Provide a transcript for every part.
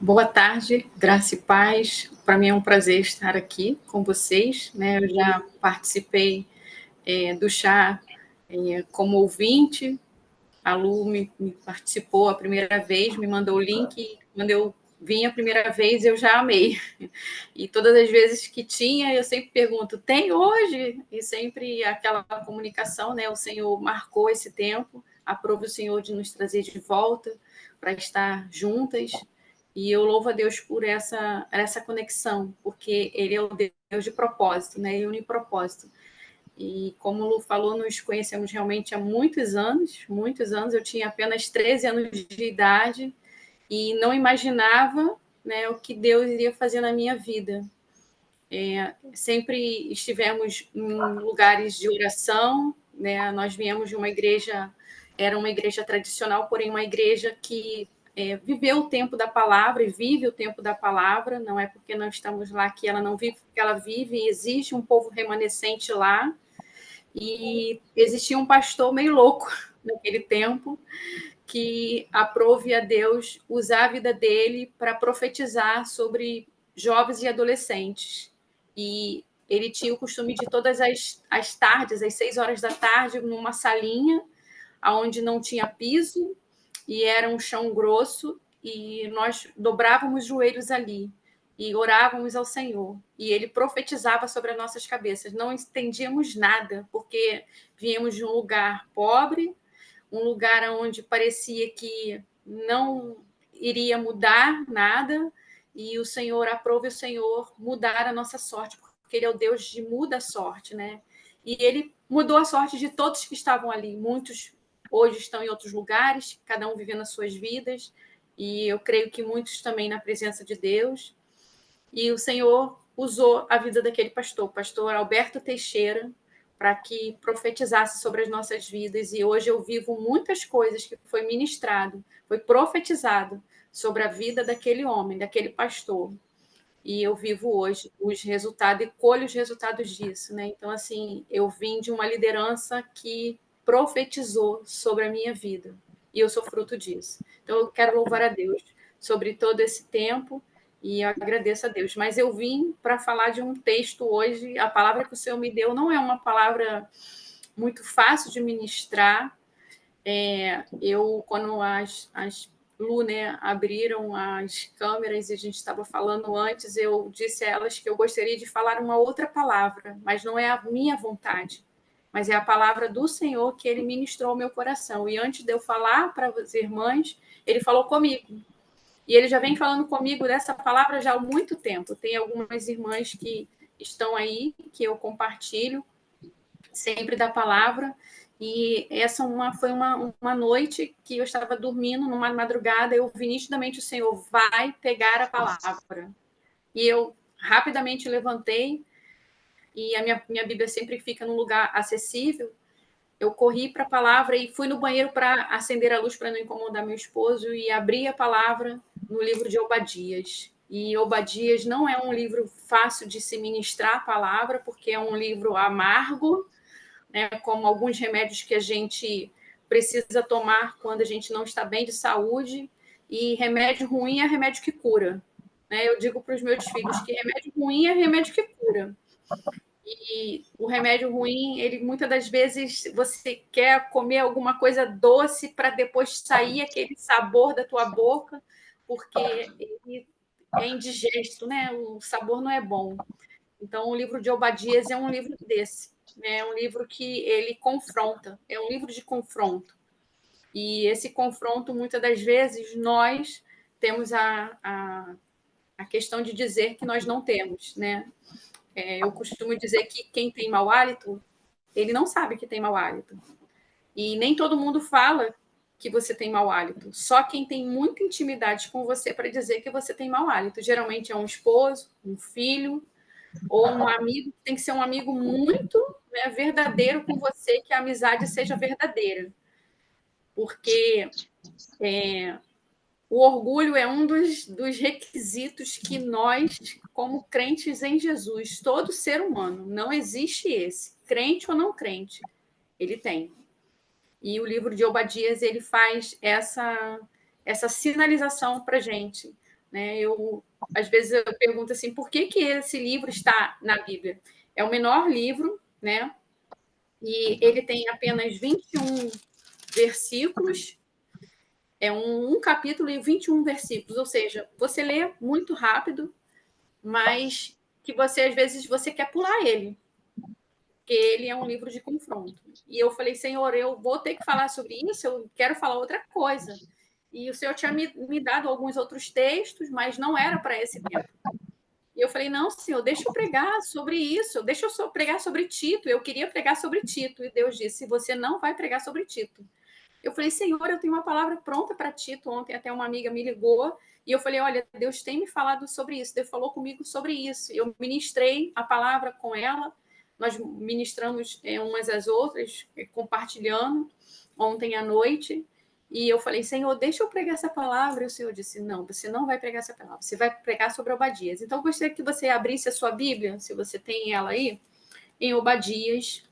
Boa tarde, graça e paz. Para mim é um prazer estar aqui com vocês, né? Eu já participei do chá como ouvinte. A Lu me participou a primeira vez, me mandou o link. E quando eu vim a primeira vez, eu já amei. E todas as vezes que tinha, eu sempre pergunto: tem hoje? E sempre aquela comunicação, né? O Senhor marcou esse tempo, aprove o Senhor de nos trazer de volta para estar juntas. E eu louvo a Deus por essa conexão, porque Ele é o Deus de propósito, né? E unipropósito. E como o Lu falou, nos conhecemos realmente há muitos anos, muitos anos. Eu tinha apenas 13 anos de idade e não imaginava, né, o que Deus iria fazer na minha vida. Sempre estivemos em lugares de oração, né? Nós viemos de uma igreja, era uma igreja tradicional, porém uma igreja que viveu o tempo da palavra e vive o tempo da palavra. Não é porque nós estamos lá que ela não vive, porque ela vive, e existe um povo remanescente lá. E existia um pastor meio louco naquele tempo, que aprove a Deus usar a vida dele para profetizar sobre jovens e adolescentes. E ele tinha o costume de todas as tardes, às 6 horas da tarde, numa salinha onde não tinha piso e era um chão grosso, e nós dobrávamos os joelhos ali e orávamos ao Senhor. E ele profetizava sobre as nossas cabeças. Não entendíamos nada, porque viemos de um lugar pobre, um lugar onde parecia que não iria mudar nada, e o Senhor aprove o Senhor mudar a nossa sorte, porque Ele é o Deus de muda a sorte, né? E Ele mudou a sorte de todos que estavam ali. Muitos hoje estão em outros lugares, cada um vivendo as suas vidas, e eu creio que muitos também na presença de Deus. E o Senhor usou a vida daquele pastor, o pastor Alberto Teixeira, para que profetizasse sobre as nossas vidas. E hoje eu vivo muitas coisas que foi ministrado, foi profetizado sobre a vida daquele homem, daquele pastor. E eu vivo hoje os resultados e colho os resultados disso, né? Então, assim, eu vim de uma liderança que profetizou sobre a minha vida. E eu sou fruto disso. Então, eu quero louvar a Deus sobre todo esse tempo e eu agradeço a Deus. Mas eu vim para falar de um texto hoje. A palavra que o Senhor me deu não é uma palavra muito fácil de ministrar. Quando as Lu, né, abriram as câmeras e a gente estava falando antes, eu disse a elas que eu gostaria de falar uma outra palavra, mas não é a minha vontade, mas é a palavra do Senhor que Ele ministrou ao meu coração. E antes de eu falar para as irmãs, Ele falou comigo. E Ele já vem falando comigo dessa palavra já há muito tempo. Tem algumas irmãs que estão aí, que eu compartilho sempre da palavra. E essa foi uma noite que eu estava dormindo, numa madrugada, eu vi nitidamente o Senhor vai pegar a palavra. E eu rapidamente levantei, e a minha Bíblia sempre fica num lugar acessível. Eu corri para a palavra e fui no banheiro para acender a luz para não incomodar meu esposo e abri a palavra no livro de Obadias. E Obadias não é um livro fácil de se ministrar a palavra, porque é um livro amargo, né, como alguns remédios que a gente precisa tomar quando a gente não está bem de saúde, e remédio ruim é remédio que cura. Né? Eu digo para os meus filhos que remédio ruim é remédio que cura. E o remédio ruim, ele muitas das vezes você quer comer alguma coisa doce para depois sair aquele sabor da tua boca, porque ele é indigesto, né? O sabor não é bom. Então, o livro de Obadias é um livro desse. É um livro que ele confronta, é um livro de confronto. E esse confronto, muitas das vezes, nós temos a questão de dizer que nós não temos, né? Eu costumo dizer que quem tem mau hálito, ele não sabe que tem mau hálito. E nem todo mundo fala que você tem mau hálito. Só quem tem muita intimidade com você para dizer que você tem mau hálito. Geralmente é um esposo, um filho, ou um amigo, tem que ser um amigo muito, né, verdadeiro com você, que a amizade seja verdadeira. Porque o orgulho é um dos requisitos que nós, como crentes em Jesus, todo ser humano, não existe esse, crente ou não crente, ele tem. E o livro de Obadias, ele faz essa sinalização para a gente. né? Às vezes eu pergunto assim, por que esse livro está na Bíblia? É o menor livro, né? E ele tem apenas 21 versículos, é um capítulo e 21 versículos, ou seja, você lê muito rápido, mas que você, às vezes, você quer pular ele, porque ele é um livro de confronto. E eu falei, Senhor, eu vou ter que falar sobre isso, eu quero falar outra coisa. E o Senhor tinha me dado alguns outros textos, mas não era para esse tempo. E eu falei, não, Senhor, deixa eu pregar sobre isso, deixa eu só pregar sobre Tito. Eu queria pregar sobre Tito. E Deus disse, você não vai pregar sobre Tito. Eu falei, Senhor, eu tenho uma palavra pronta para Tito. Ontem até uma amiga me ligou e eu falei, olha, Deus tem me falado sobre isso, Deus falou comigo sobre isso. Eu ministrei a palavra com ela, nós ministramos umas às outras, compartilhando ontem à noite. E eu falei, Senhor, deixa eu pregar essa palavra. E o Senhor disse, não, você não vai pregar essa palavra, você vai pregar sobre Obadias. Então, eu gostaria que você abrisse a sua Bíblia, se você tem ela aí, em Obadias,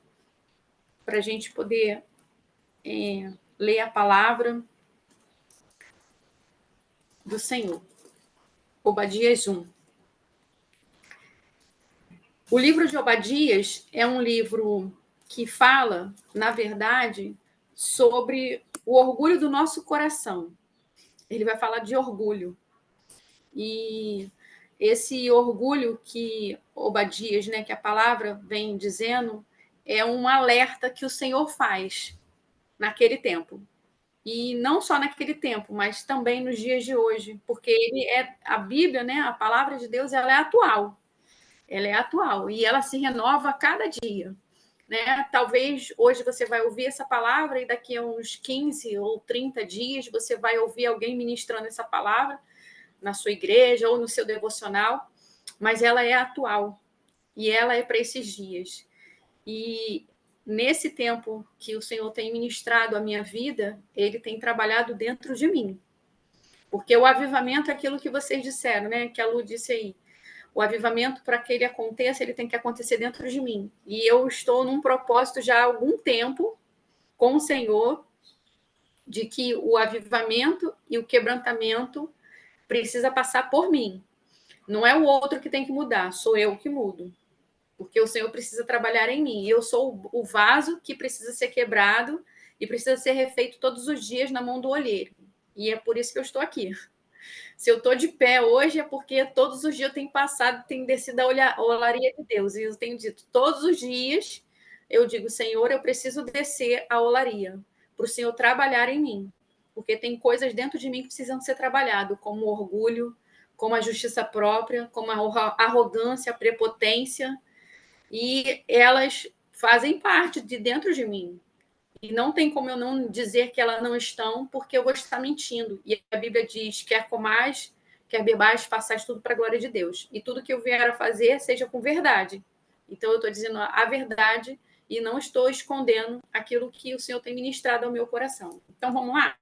para a gente poder ler a palavra do Senhor. Obadias 1. O livro de Obadias é um livro que fala, na verdade, sobre o orgulho do nosso coração. Ele vai falar de orgulho. E esse orgulho que Obadias, né, que a palavra vem dizendo, é um alerta que o Senhor faz naquele tempo. E não só naquele tempo, mas também nos dias de hoje, porque a Bíblia, né, a palavra de Deus, ela é atual. Ela é atual e ela se renova a cada dia. Né? Talvez hoje você vai ouvir essa palavra e daqui a uns 15 ou 30 dias você vai ouvir alguém ministrando essa palavra na sua igreja ou no seu devocional, mas ela é atual e ela é para esses dias. E nesse tempo que o Senhor tem ministrado a minha vida, ele tem trabalhado dentro de mim. Porque o avivamento é aquilo que vocês disseram, né? Que a Lu disse aí. O avivamento, para que ele aconteça, ele tem que acontecer dentro de mim. E eu estou num propósito já há algum tempo com o Senhor de que o avivamento e o quebrantamento precisa passar por mim. Não é o outro que tem que mudar, sou eu que mudo. Porque o Senhor precisa trabalhar em mim. Eu sou o vaso que precisa ser quebrado e precisa ser refeito todos os dias na mão do olheiro. E é por isso que eu estou aqui. Se eu estou de pé hoje é porque todos os dias eu tenho passado, tenho descido a olaria de Deus. E eu tenho dito, todos os dias, eu digo, Senhor, eu preciso descer a olaria, para o Senhor trabalhar em mim. Porque tem coisas dentro de mim que precisam ser trabalhadas, como o orgulho, como a justiça própria, como a arrogância, a prepotência. E elas fazem parte de dentro de mim. E não tem como eu não dizer que elas não estão, porque eu vou estar mentindo. E a Bíblia diz: quer comais, quer bebais, façais tudo para a glória de Deus. E tudo que eu vier a fazer, seja com verdade. Então, eu estou dizendo a verdade e não estou escondendo aquilo que o Senhor tem ministrado ao meu coração. Então, vamos lá?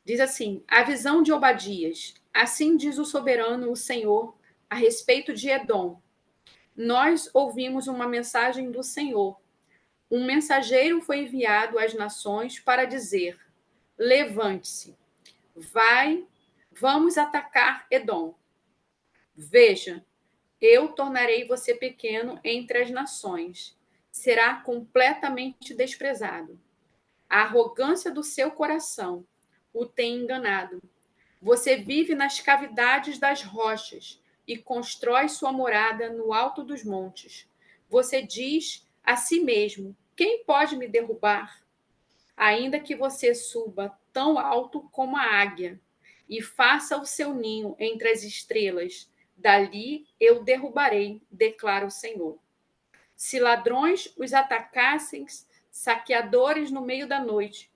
Diz assim: a visão de Obadias. Assim diz o soberano, o Senhor, a respeito de Edom. Nós ouvimos uma mensagem do Senhor. Um mensageiro foi enviado às nações para dizer: levante-se, vamos atacar Edom. Veja, eu tornarei você pequeno entre as nações. Será completamente desprezado. A arrogância do seu coração o tem enganado. Você vive nas cavidades das rochas e constrói sua morada no alto dos montes. Você diz a si mesmo: quem pode me derrubar? Ainda que você suba tão alto como a águia e faça o seu ninho entre as estrelas, dali eu derrubarei, declara o Senhor. Se ladrões os atacassem, saqueadores no meio da noite,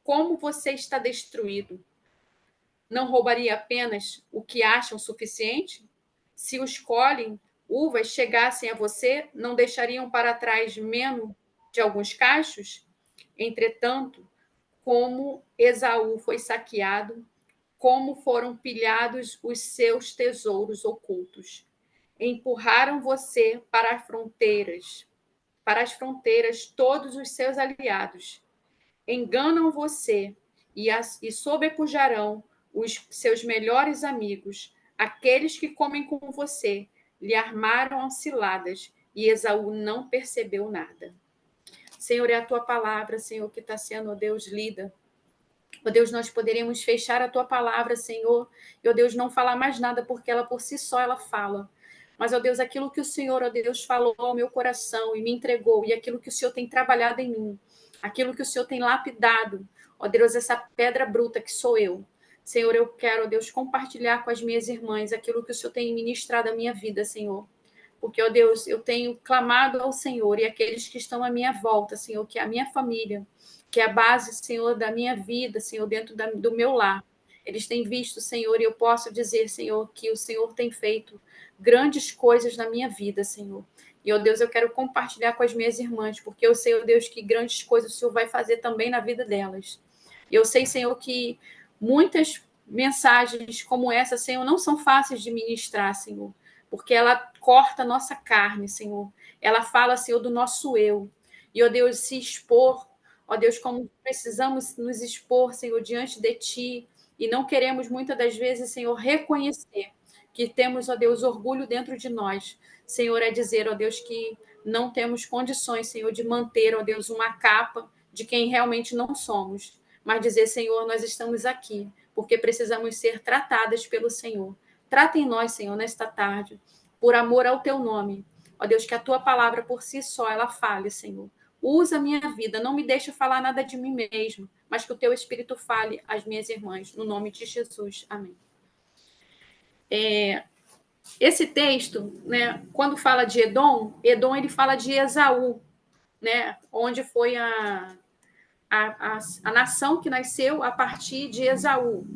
como você está destruído? Não roubaria apenas o que acham suficiente? Se os colhem, uvas chegassem a você, não deixariam para trás menos de alguns cachos? Entretanto, como Esaú foi saqueado, como foram pilhados os seus tesouros ocultos. Empurraram você para as fronteiras todos os seus aliados. Enganam você e sobrepujarão os seus melhores amigos, aqueles que comem com você, lhe armaram ciladas, e Esaú não percebeu nada. Senhor, é a tua palavra, Senhor, que está sendo, ó Deus, lida. Ó Deus, nós poderíamos fechar a tua palavra, Senhor, e, ó Deus, não falar mais nada, porque ela por si só ela fala. Mas, ó Deus, aquilo que o Senhor, ó Deus, falou ao meu coração e me entregou, e aquilo que o Senhor tem trabalhado em mim, aquilo que o Senhor tem lapidado, ó Deus, essa pedra bruta que sou eu. Senhor, eu quero, ó Deus, compartilhar com as minhas irmãs aquilo que o Senhor tem ministrado à minha vida, Senhor. Porque, ó Deus, eu tenho clamado ao Senhor e aqueles que estão à minha volta, Senhor, que é a minha família, que é a base, Senhor, da minha vida, Senhor, dentro do meu lar. Eles têm visto, Senhor, e eu posso dizer, Senhor, que o Senhor tem feito grandes coisas na minha vida, Senhor. E, ó Deus, eu quero compartilhar com as minhas irmãs, porque eu sei, ó Deus, que grandes coisas o Senhor vai fazer também na vida delas. E eu sei, Senhor, que muitas mensagens como essa, Senhor, não são fáceis de ministrar, Senhor, porque ela corta a nossa carne, Senhor. Ela fala, Senhor, do nosso eu. E, ó Deus, se expor, ó Deus, como precisamos nos expor, Senhor, diante de Ti, e não queremos muitas das vezes, Senhor, reconhecer que temos, ó Deus, orgulho dentro de nós. Senhor, é dizer, ó Deus, que não temos condições, Senhor, de manter, ó Deus, uma capa de quem realmente não somos. Mas dizer, Senhor, nós estamos aqui, porque precisamos ser tratadas pelo Senhor. Trata em nós, Senhor, nesta tarde, por amor ao Teu nome. Ó Deus, que a Tua palavra por si só, ela fale, Senhor. Usa a minha vida, não me deixe falar nada de mim mesmo, mas que o Teu Espírito fale às minhas irmãs, no nome de Jesus. Amém. Esse texto, né, quando fala de Edom, Edom ele fala de Esaú, né, onde foi a nação que nasceu a partir de Esaú.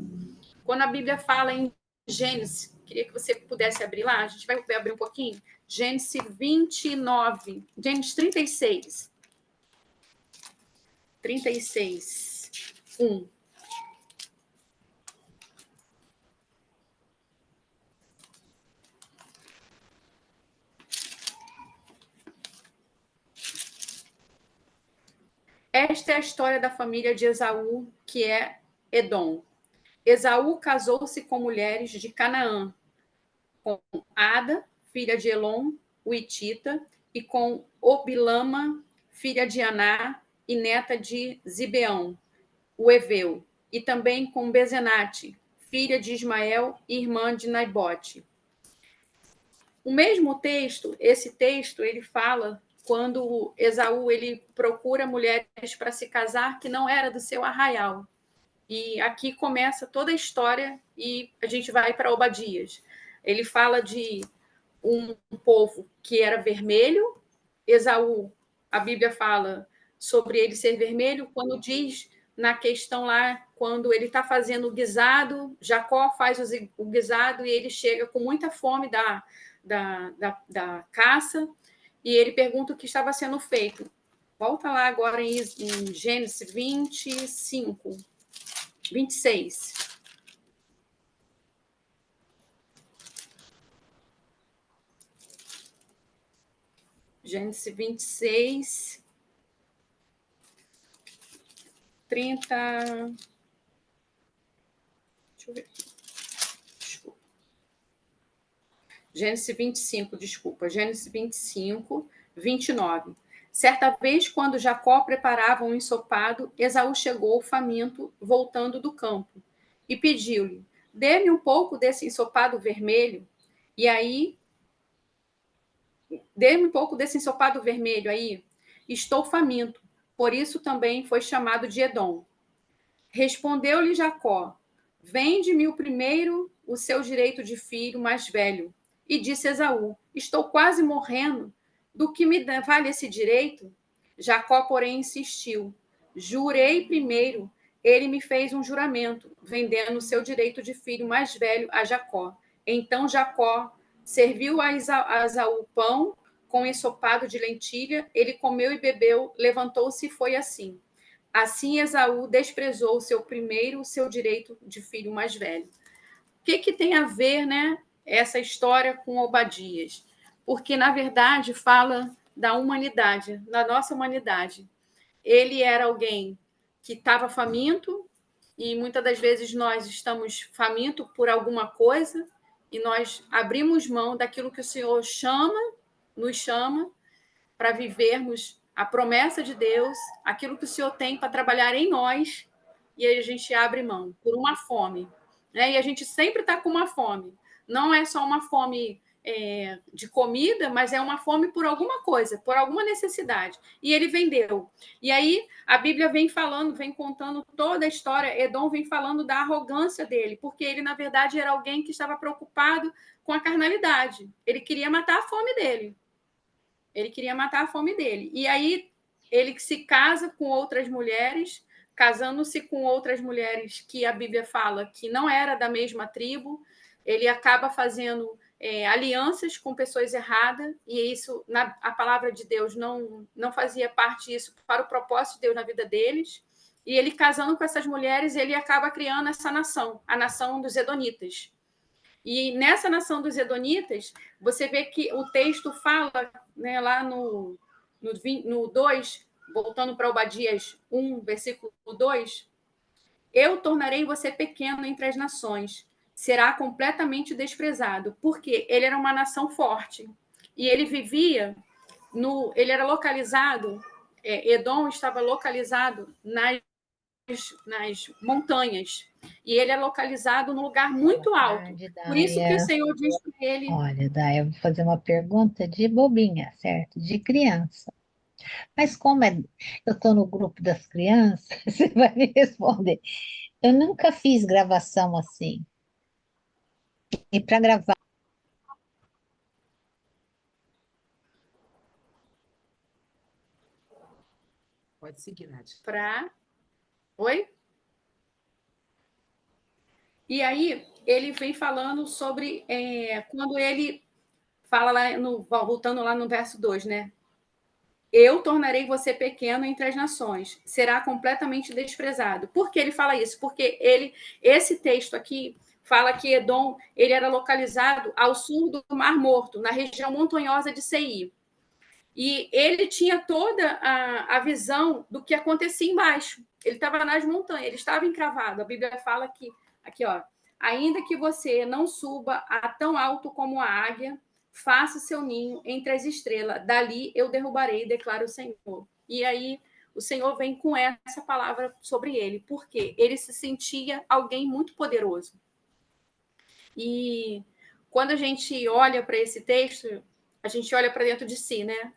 Quando a Bíblia fala em Gênesis, queria que você pudesse abrir lá, a gente vai abrir um pouquinho. Gênesis 29, Gênesis 36. 36, 1. Esta é a história da família de Esaú, que é Edom. Esaú casou-se com mulheres de Canaã, com Ada, filha de Elon, o Hitita, e com Obilama, filha de Aná e neta de Zibeão, o Eveu, e também com Bezenate, filha de Ismael e irmã de Naibote. O mesmo texto, esse texto, ele fala quando Esaú ele procura mulheres para se casar que não era do seu arraial. E aqui começa toda a história e a gente vai para Obadias. Ele fala de um povo que era vermelho. Esaú, a Bíblia fala sobre ele ser vermelho quando diz na questão lá, quando ele está fazendo o guisado, Jacó faz o guisado e ele chega com muita fome da caça e ele pergunta o que estava sendo feito. Volta lá agora em Gênesis 25, 26. Gênesis 26, 30. Deixa eu ver aqui. Desculpa. Gênesis 25, desculpa. Gênesis 25, 29. Certa vez, quando Jacó preparava um ensopado, Esaú chegou faminto, voltando do campo, e pediu-lhe: dê-me um pouco desse ensopado vermelho. E aí, dê-me um pouco desse ensopado vermelho aí. Estou faminto. Por isso também foi chamado de Edom. Respondeu-lhe Jacó: vende-me o primeiro o seu direito de filho mais velho. E disse Esaú: estou quase morrendo. Do que me vale esse direito? Jacó, porém, insistiu: jurei primeiro. Ele me fez um juramento, vendendo o seu direito de filho mais velho a Jacó. Então Jacó serviu a Esaú pão com ensopado de lentilha. Ele comeu e bebeu, levantou-se e foi assim. Assim Esaú desprezou o seu direito de filho mais velho. O que tem a ver, né, essa história com Obadias? Porque, na verdade, fala da humanidade, da nossa humanidade. Ele era alguém que estava faminto, e muitas das vezes nós estamos famintos por alguma coisa e nós abrimos mão daquilo que o Senhor nos chama para vivermos a promessa de Deus, aquilo que o Senhor tem para trabalhar em nós, e aí a gente abre mão por uma fome. Né? E a gente sempre está com uma fome. Não é só uma fome de comida, mas é uma fome por alguma coisa, por alguma necessidade. E ele vendeu. E aí a Bíblia vem falando, vem contando toda a história. Edom vem falando da arrogância dele, porque ele, na verdade, era alguém que estava preocupado com a carnalidade. Ele queria matar a fome dele. Ele queria matar a fome dele. E aí ele se casa com outras mulheres, casando-se com outras mulheres que a Bíblia fala que não era da mesma tribo. Ele acaba fazendo alianças com pessoas erradas, e isso, a palavra de Deus não fazia parte disso para o propósito de Deus na vida deles. E ele casando com essas mulheres, ele acaba criando essa nação, a nação dos Edonitas. E nessa nação dos Edonitas, você vê que o texto fala, né, lá no 2, voltando para Obadias 1, versículo 2, eu tornarei você pequeno entre as nações, será completamente desprezado, porque ele era uma nação forte, e ele vivia, ele era localizado, Edom estava localizado nas montanhas. E ele é localizado num lugar muito alto. Tarde, Por isso que o Daia. Senhor diz para ele. Olha, Daia, eu vou fazer uma pergunta de bobinha, certo? De criança. Mas eu estou no grupo das crianças, você vai me responder. Eu nunca fiz gravação assim. E para gravar, Pode seguir, Nádia. Oi? E aí ele vem falando sobre quando ele fala lá voltando lá no verso 2, né? Eu tornarei você pequeno entre as nações, será completamente desprezado. Por que ele fala isso? Porque esse texto aqui fala que Edom ele era localizado ao sul do Mar Morto, na região montanhosa de Seir. E ele tinha toda a visão do que acontecia embaixo. Ele estava nas montanhas, ele estava encravado. A Bíblia fala que, aqui, ó, ainda que você não suba a tão alto como a águia, faça seu ninho entre as estrelas. Dali eu derrubarei, declara o Senhor. E aí o Senhor vem com essa palavra sobre ele, porque ele se sentia alguém muito poderoso. E quando a gente olha para esse texto, a gente olha para dentro de si, né?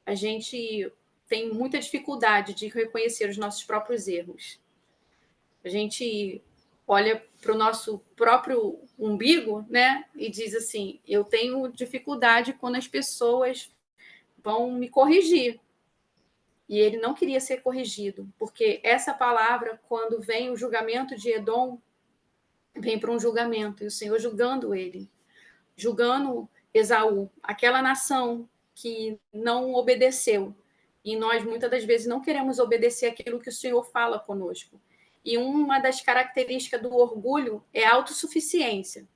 A gente tem muita dificuldade de reconhecer os nossos próprios erros. A gente olha para o nosso próprio umbigo, né? E diz assim: eu tenho dificuldade quando as pessoas vão me corrigir. E ele não queria ser corrigido, porque essa palavra, quando vem o julgamento de Edom, vem para um julgamento, e o Senhor julgando ele, julgando Esaú, aquela nação que não obedeceu. E nós, muitas das vezes, não queremos obedecer aquilo que o Senhor fala conosco. E uma das características do orgulho é a autossuficiência.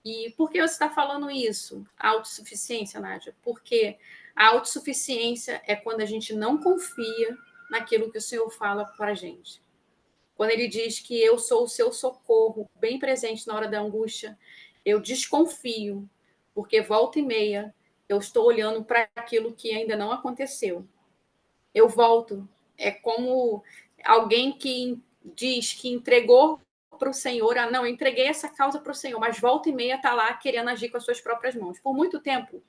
E por que você está falando isso? A autossuficiência, Nádia? Porque a autossuficiência é quando a gente não confia naquilo que o Senhor fala para a gente. Quando ele diz que eu sou o seu socorro, bem presente na hora da angústia, eu desconfio, porque volta e meia eu estou olhando para aquilo que ainda não aconteceu. Eu volto. É como alguém que diz que entregou para o Senhor, não, eu entreguei essa causa para o Senhor, mas volta e meia está lá querendo agir com as suas próprias mãos. Por muito tempo,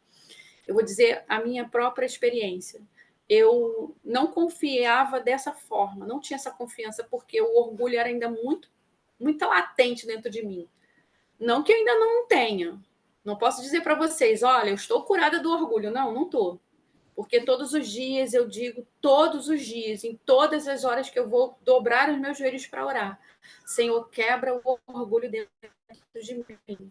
eu vou dizer a minha própria experiência. Eu não confiava dessa forma, não tinha essa confiança, porque o orgulho era ainda muito latente dentro de mim. Não que eu ainda não tenha. Não posso dizer para vocês, olha, eu estou curada do orgulho. Não, não estou. Porque todos os dias eu digo, todos os dias, em todas as horas que eu vou dobrar os meus joelhos para orar, Senhor, quebra o orgulho dentro de mim.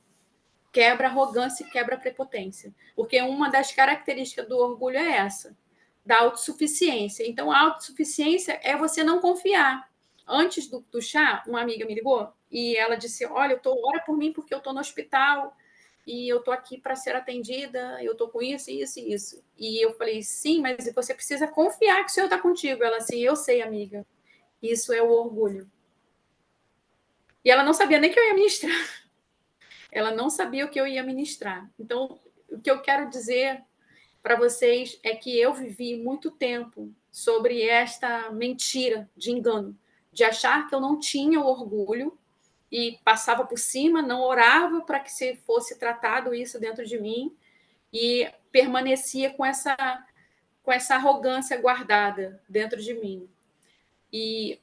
Quebra a arrogância e quebra a prepotência. Porque uma das características do orgulho é essa, da autossuficiência. Então, a autossuficiência é você não confiar. Antes do chá, uma amiga me ligou e ela disse: olha, ora por mim porque eu estou no hospital e eu estou aqui para ser atendida, eu estou com isso, isso e isso. E eu falei: sim, mas você precisa confiar que o Senhor está contigo. Ela assim: eu sei, amiga. Isso é o orgulho. E ela não sabia nem que eu ia ministrar. Ela não sabia o que eu ia ministrar. Então, o que eu quero dizer para vocês é que eu vivi muito tempo sobre esta mentira de engano, de achar que eu não tinha o orgulho e passava por cima, não orava para que se fosse tratado isso dentro de mim e permanecia com essa arrogância guardada dentro de mim. E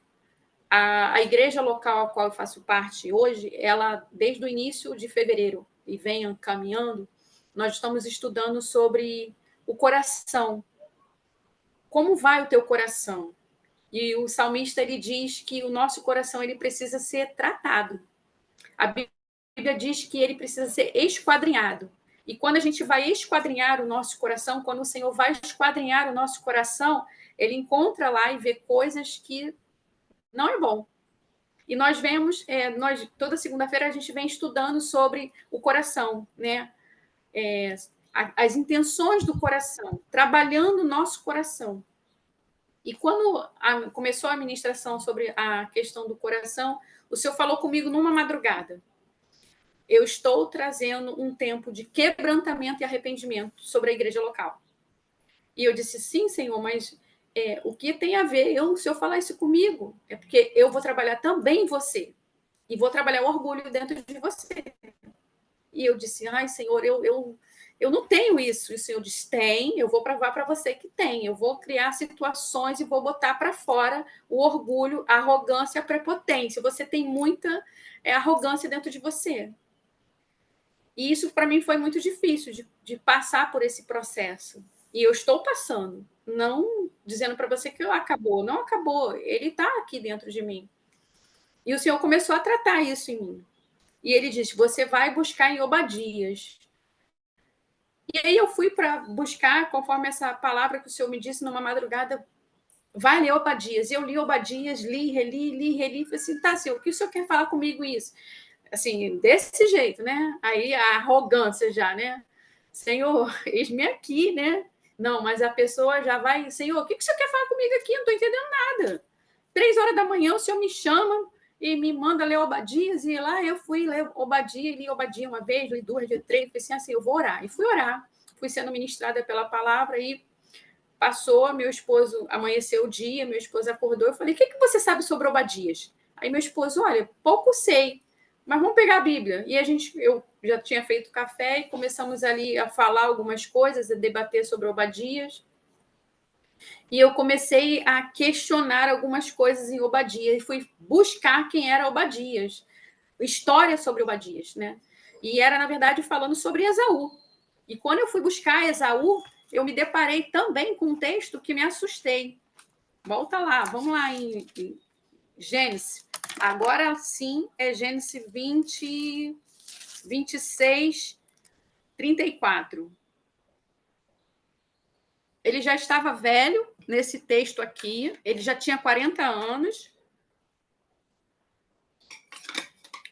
a igreja local a qual eu faço parte hoje, ela, desde o início de fevereiro, e vem caminhando, nós estamos estudando sobre o coração. Como vai o teu coração? E o salmista, ele diz que o nosso coração ele precisa ser tratado. A Bíblia diz que ele precisa ser esquadrinhado. E quando a gente vai esquadrinhar o nosso coração, quando o Senhor vai esquadrinhar o nosso coração, ele encontra lá e vê coisas que não é bom. E nós vemos, toda segunda-feira a gente vem estudando sobre o coração, né? As intenções do coração, trabalhando o nosso coração. E quando começou a ministração sobre a questão do coração, o Senhor falou comigo numa madrugada. Eu estou trazendo um tempo de quebrantamento e arrependimento sobre a igreja local. E eu disse, sim, Senhor, mas o que tem a ver o Senhor falar isso comigo? É porque eu vou trabalhar também em você. E vou trabalhar o orgulho dentro de você. E eu disse, ai, Senhor, eu não tenho isso. E o Senhor disse, tem, eu vou provar para você que tem. Eu vou criar situações e vou botar para fora o orgulho, a arrogância, a prepotência. Você tem muita arrogância dentro de você. E isso, para mim, foi muito difícil de passar por esse processo. E eu estou passando. Não dizendo para você que acabou. Não acabou. Ele está aqui dentro de mim. E o Senhor começou a tratar isso em mim. E ele disse, você vai buscar em Obadias. E aí eu fui para buscar, conforme essa palavra que o Senhor me disse numa madrugada, vai ler Obadias. E eu li Obadias, li, reli. Falei assim, tá, Senhor, o que o Senhor quer falar comigo isso? Assim, desse jeito, né? Aí a arrogância já, né? Senhor, eis-me aqui, né? Não, mas a pessoa já vai, Senhor, o que o Senhor quer falar comigo aqui? Eu não estou entendendo nada. 3 horas da manhã o Senhor me chama e me manda ler Obadias, e lá eu fui ler Obadia, li Obadia uma vez, li duas, li três, falei assim, eu vou orar. E fui orar, fui sendo ministrada pela palavra, e passou, meu esposo, amanheceu o dia, meu esposo acordou, eu falei, o que você sabe sobre Obadias? Aí meu esposo, olha, pouco sei, mas vamos pegar a Bíblia. E eu já tinha feito café e começamos ali a falar algumas coisas, a debater sobre Obadias. E eu comecei a questionar algumas coisas em Obadias e fui buscar quem era Obadias, história sobre Obadias, né? E era, na verdade, falando sobre Esaú. E quando eu fui buscar Esaú, eu me deparei também com um texto que me assustei. Volta lá, vamos lá em Gênesis. Agora sim é Gênesis 26, 34. Ele já estava velho nesse texto aqui, ele já tinha 40 anos.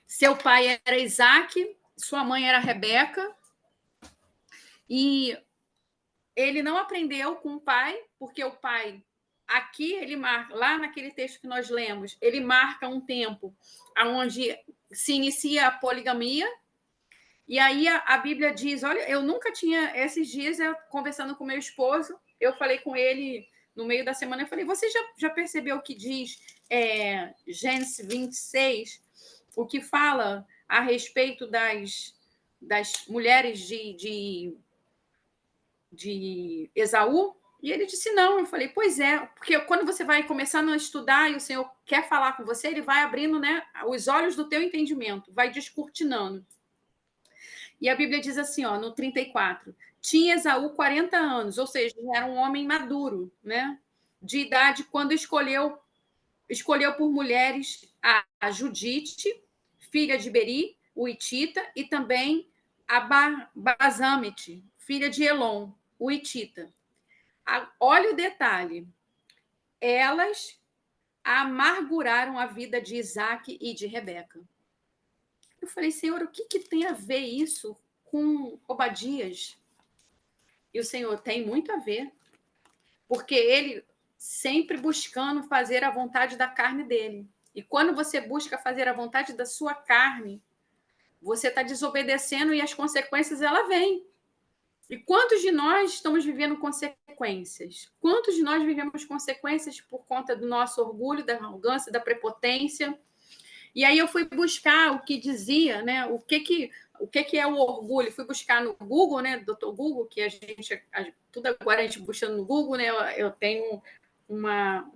Seu pai era Isaac, sua mãe era Rebeca. E ele não aprendeu com o pai, porque o pai, aqui, ele marca, lá naquele texto que nós lemos, ele marca um tempo onde se inicia a poligamia. E aí a Bíblia diz, olha, eu nunca tinha, esses dias, conversando com meu esposo, eu falei com ele no meio da semana, eu falei, você já percebeu o que diz Gênesis 26, o que fala a respeito das mulheres de Esaú? E ele disse, não. Eu falei, pois é, porque quando você vai começando a estudar e o Senhor quer falar com você, ele vai abrindo, né, os olhos do teu entendimento, vai descortinando. E a Bíblia diz assim, ó, no 34, tinha Esaú 40 anos, ou seja, era um homem maduro, né, de idade, quando escolheu por mulheres a Judite, filha de Beri, o Hitita, e também a Basamete, filha de Elon, o Hitita. Olha o detalhe. Elas amarguraram a vida de Isaac e de Rebeca. Eu falei, Senhor, o que tem a ver isso com Obadias? E o Senhor, tem muito a ver. Porque ele, sempre buscando fazer a vontade da carne dele. E quando você busca fazer a vontade da sua carne, você está desobedecendo e as consequências ela vêm. E quantos de nós estamos vivendo consequências? Quantos de nós vivemos consequências por conta do nosso orgulho, da arrogância, da prepotência? E aí eu fui buscar o que dizia, né? O que é o orgulho? Fui buscar no Google, né? Dr. Google, que tudo agora a gente buscando no Google, né? Eu tenho uma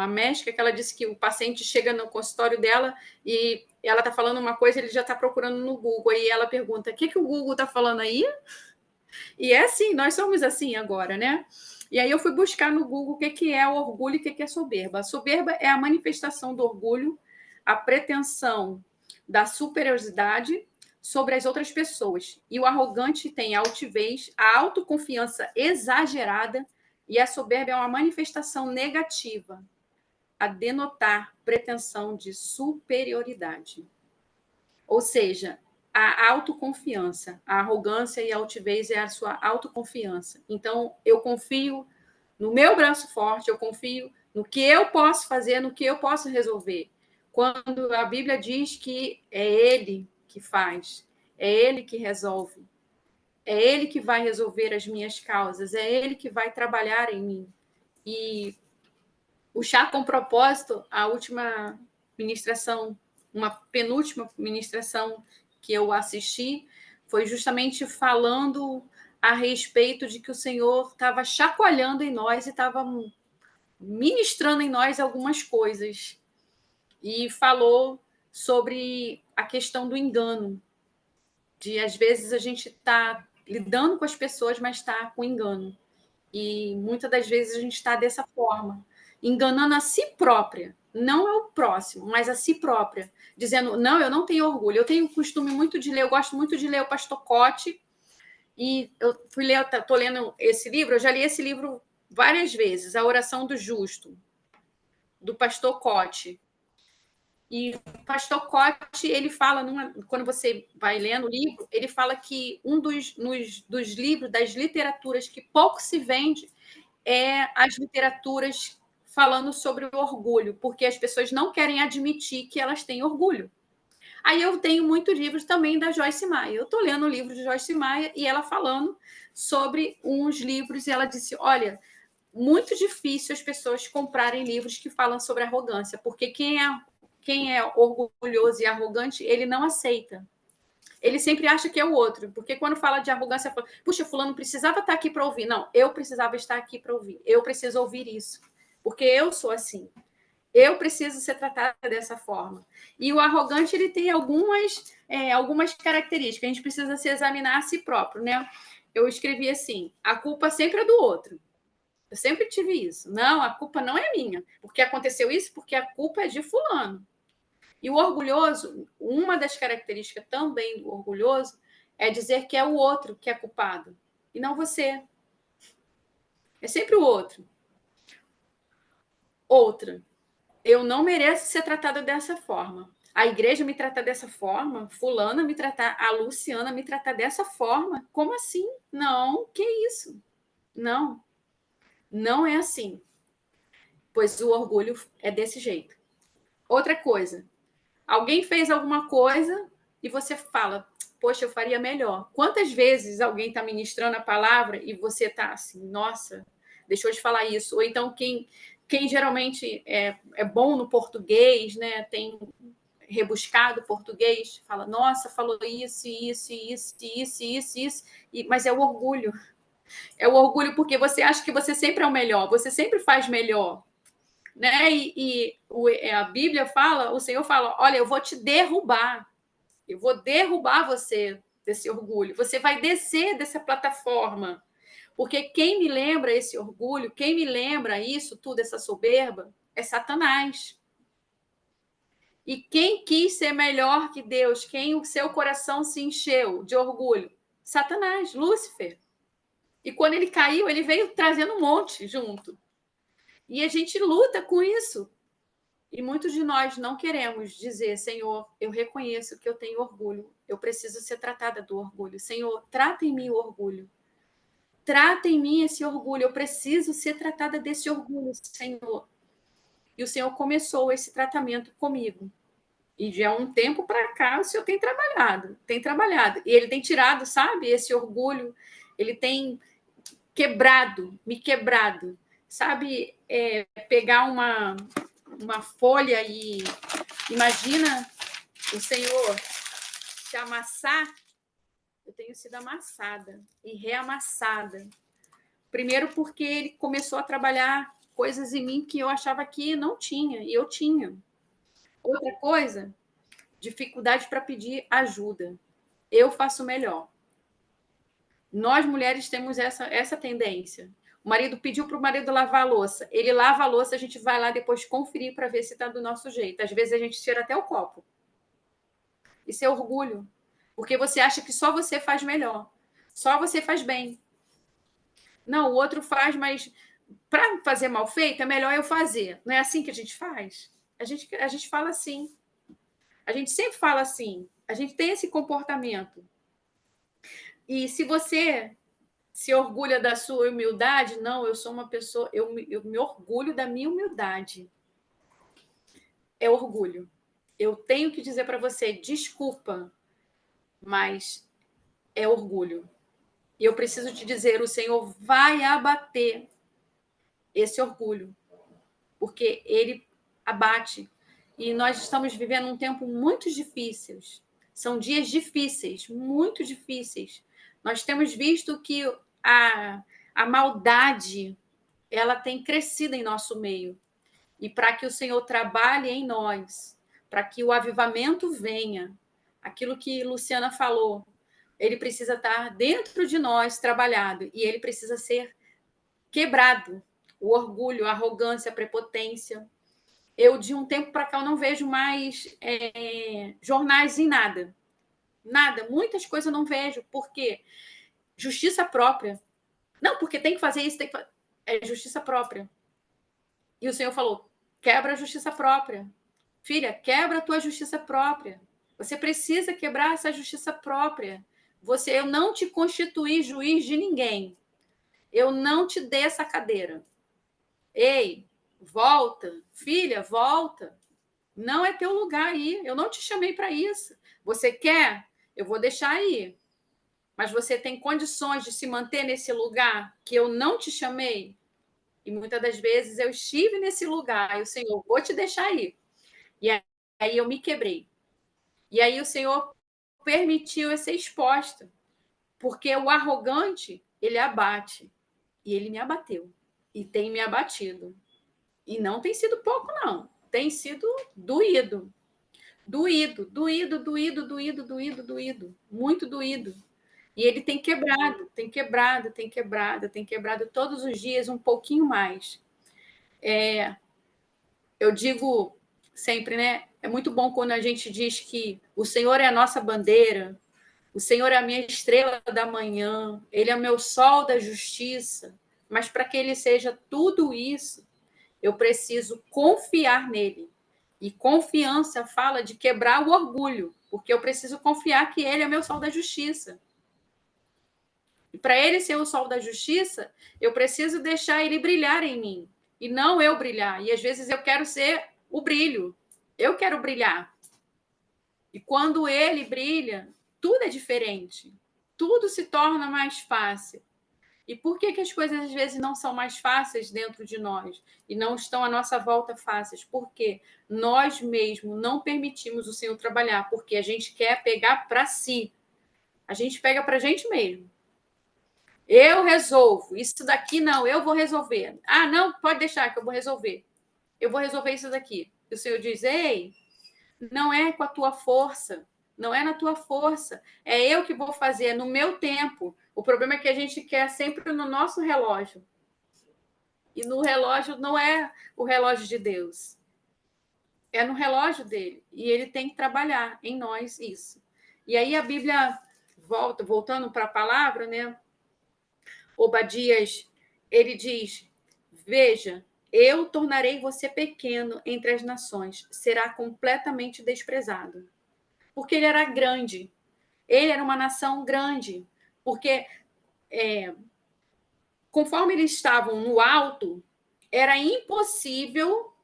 médica que ela disse que o paciente chega no consultório dela e ela está falando uma coisa, ele já está procurando no Google. Aí ela pergunta: o que o Google está falando aí? E é assim, nós somos assim agora, né? E aí eu fui buscar no Google o que é o orgulho e o que é soberba. A soberba é a manifestação do orgulho, a pretensão da superioridade sobre as outras pessoas. E o arrogante tem a altivez, a autoconfiança exagerada, e a soberba é uma manifestação negativa, a denotar pretensão de superioridade. Ou seja, a autoconfiança, a arrogância e a altivez é a sua autoconfiança. Então, eu confio no meu braço forte, eu confio no que eu posso fazer, no que eu posso resolver. Quando a Bíblia diz que é Ele que faz, é Ele que resolve, é Ele que vai resolver as minhas causas, é Ele que vai trabalhar em mim. E o Chá com Propósito, a última ministração, uma penúltima ministração que eu assisti, foi justamente falando a respeito de que o Senhor estava chacoalhando em nós e estava ministrando em nós algumas coisas. E falou sobre a questão do engano, de às vezes a gente está lidando com as pessoas, mas está com engano. E muitas das vezes a gente está dessa forma, enganando a si própria, não ao próximo, mas a si própria, dizendo: não, eu não tenho orgulho. Eu tenho o costume muito de ler, eu gosto muito de ler o Pastor Cote, e eu estou lendo esse livro, eu já li esse livro várias vezes, A Oração do Justo, do Pastor Cote. E o Pastor Cote, ele fala, quando você vai lendo o livro, ele fala que um dos livros, das literaturas que pouco se vende, é as literaturas falando sobre o orgulho, porque as pessoas não querem admitir que elas têm orgulho. Aí eu tenho muitos livros também da Joyce Meyer. Eu estou lendo o livro de Joyce Meyer e ela falando sobre uns livros, e ela disse: olha, muito difícil as pessoas comprarem livros que falam sobre arrogância, porque quem é orgulhoso e arrogante, ele não aceita. Ele sempre acha que é o outro, porque quando fala de arrogância, fala: puxa, fulano precisava estar aqui para ouvir. Não, eu precisava estar aqui para ouvir. Eu preciso ouvir isso, porque eu sou assim. Eu preciso ser tratada dessa forma. E o arrogante, ele tem algumas características. A gente precisa se examinar a si próprio, né? Eu escrevi assim: a culpa sempre é do outro. Eu sempre tive isso. Não, a culpa não é minha. Porque aconteceu isso, porque a culpa é de fulano. E o orgulhoso, uma das características também do orgulhoso é dizer que é o outro que é culpado, e não você. É sempre o outro. Outra, eu não mereço ser tratada dessa forma. A igreja me trata dessa forma, fulana me tratar, a Luciana me tratar dessa forma. Como assim? Não, que isso? Não, não é assim. Pois o orgulho é desse jeito. Outra coisa, alguém fez alguma coisa e você fala: poxa, eu faria melhor. Quantas vezes alguém está ministrando a palavra e você está assim: nossa, deixou de falar isso. Ou então quem geralmente é bom no português, né, tem rebuscado português, fala: nossa, falou isso, mas é o orgulho. É o orgulho porque você acha que você sempre é o melhor, você sempre faz melhor. Né? A Bíblia fala, o Senhor fala: olha, eu vou te derrubar. Eu vou derrubar você desse orgulho. Você vai descer dessa plataforma. Porque quem me lembra esse orgulho, quem me lembra isso tudo, essa soberba, é Satanás. E quem quis ser melhor que Deus, quem o seu coração se encheu de orgulho? Satanás, Lúcifer. E quando ele caiu, ele veio trazendo um monte junto. E a gente luta com isso. E muitos de nós não queremos dizer: Senhor, eu reconheço que eu tenho orgulho, eu preciso ser tratada do orgulho. Senhor, trata em mim o orgulho. trata em mim esse orgulho, eu preciso ser tratada desse orgulho, Senhor. E o Senhor começou esse tratamento comigo. E de há um tempo para cá o Senhor tem trabalhado. E ele tem tirado, sabe, esse orgulho, ele tem me quebrado. Sabe, pegar uma folha e imagina o Senhor te amassar. Eu tenho sido amassada e reamassada. Primeiro porque ele começou a trabalhar coisas em mim que eu achava que não tinha, e eu tinha. Outra coisa, dificuldade para pedir ajuda. Eu faço melhor. Nós, mulheres, temos essa tendência. O marido pediu para o marido lavar a louça. Ele lava a louça, a gente vai lá depois conferir para ver se está do nosso jeito. Às vezes a gente tira até o copo. Isso é orgulho. Porque você acha que só você faz melhor. Só você faz bem. Não, o outro faz, mas para fazer mal feito, é melhor eu fazer. Não é assim que a gente faz? A gente fala assim. A gente sempre fala assim. A gente tem esse comportamento. E se você se orgulha da sua humildade, não, eu sou uma pessoa, eu me orgulho da minha humildade. É orgulho. Eu tenho que dizer para você, desculpa, mas é orgulho. E eu preciso te dizer, o Senhor vai abater esse orgulho, porque ele abate. E nós estamos vivendo um tempo muito difícil. São dias difíceis, muito difíceis. Nós temos visto que a maldade ela tem crescido em nosso meio. E para que o Senhor trabalhe em nós, para que o avivamento venha, aquilo que Luciana falou, ele precisa estar dentro de nós trabalhado e ele precisa ser quebrado. O orgulho, a arrogância, a prepotência. Eu, de um tempo para cá, eu não vejo mais jornais em nada. Nada. Muitas coisas eu não vejo. Por quê? Justiça própria. Não, porque tem que fazer isso, tem que fazer. É justiça própria. E o Senhor falou, quebra a justiça própria. Filha, quebra a tua justiça própria. Você precisa quebrar essa justiça própria. Eu não te constituí juiz de ninguém. Eu não te dei essa cadeira. Ei, volta. Filha, volta. Não é teu lugar aí. Eu não te chamei para isso. Você quer? Eu vou deixar aí. Mas você tem condições de se manter nesse lugar que eu não te chamei? E muitas das vezes eu estive nesse lugar e o Senhor, vou te deixar aí. E aí eu me quebrei. E aí o Senhor permitiu eu ser exposta. Porque o arrogante, ele abate. E ele me abateu. E tem me abatido. E não tem sido pouco, não. Tem sido doído. Doído. Muito doído. E ele tem quebrado todos os dias um pouquinho mais. Eu digo sempre, né? É muito bom quando a gente diz que o Senhor é a nossa bandeira, o Senhor é a minha estrela da manhã, Ele é o meu sol da justiça. Mas para que Ele seja tudo isso, eu preciso confiar nele. E confiança fala de quebrar o orgulho, porque eu preciso confiar que Ele é meu sol da justiça. E para Ele ser o sol da justiça, eu preciso deixar Ele brilhar em mim, e não eu brilhar. E às vezes eu quero ser o brilho. Eu quero brilhar. E quando Ele brilha, tudo é diferente. Tudo se torna mais fácil. E por que as coisas às vezes não são mais fáceis dentro de nós e não estão à nossa volta fáceis? Porque nós mesmos não permitimos o Senhor trabalhar, porque a gente quer pegar para si. A gente pega para a gente mesmo. Eu resolvo. Isso daqui não, eu vou resolver. Ah, não, pode deixar que eu vou resolver. Eu vou resolver isso daqui. E o Senhor diz, ei, não é com a tua força. Não é na tua força. É eu que vou fazer, no meu tempo. O problema é que a gente quer sempre no nosso relógio. E no relógio não é o relógio de Deus. É no relógio dele. E ele tem que trabalhar em nós isso. E aí a Bíblia, voltando para a palavra, né? Obadias, ele diz, veja, eu tornarei você pequeno entre as nações. Será completamente desprezado. Porque ele era grande. Ele era uma nação grande. Porque conforme eles estavam no alto, era impossível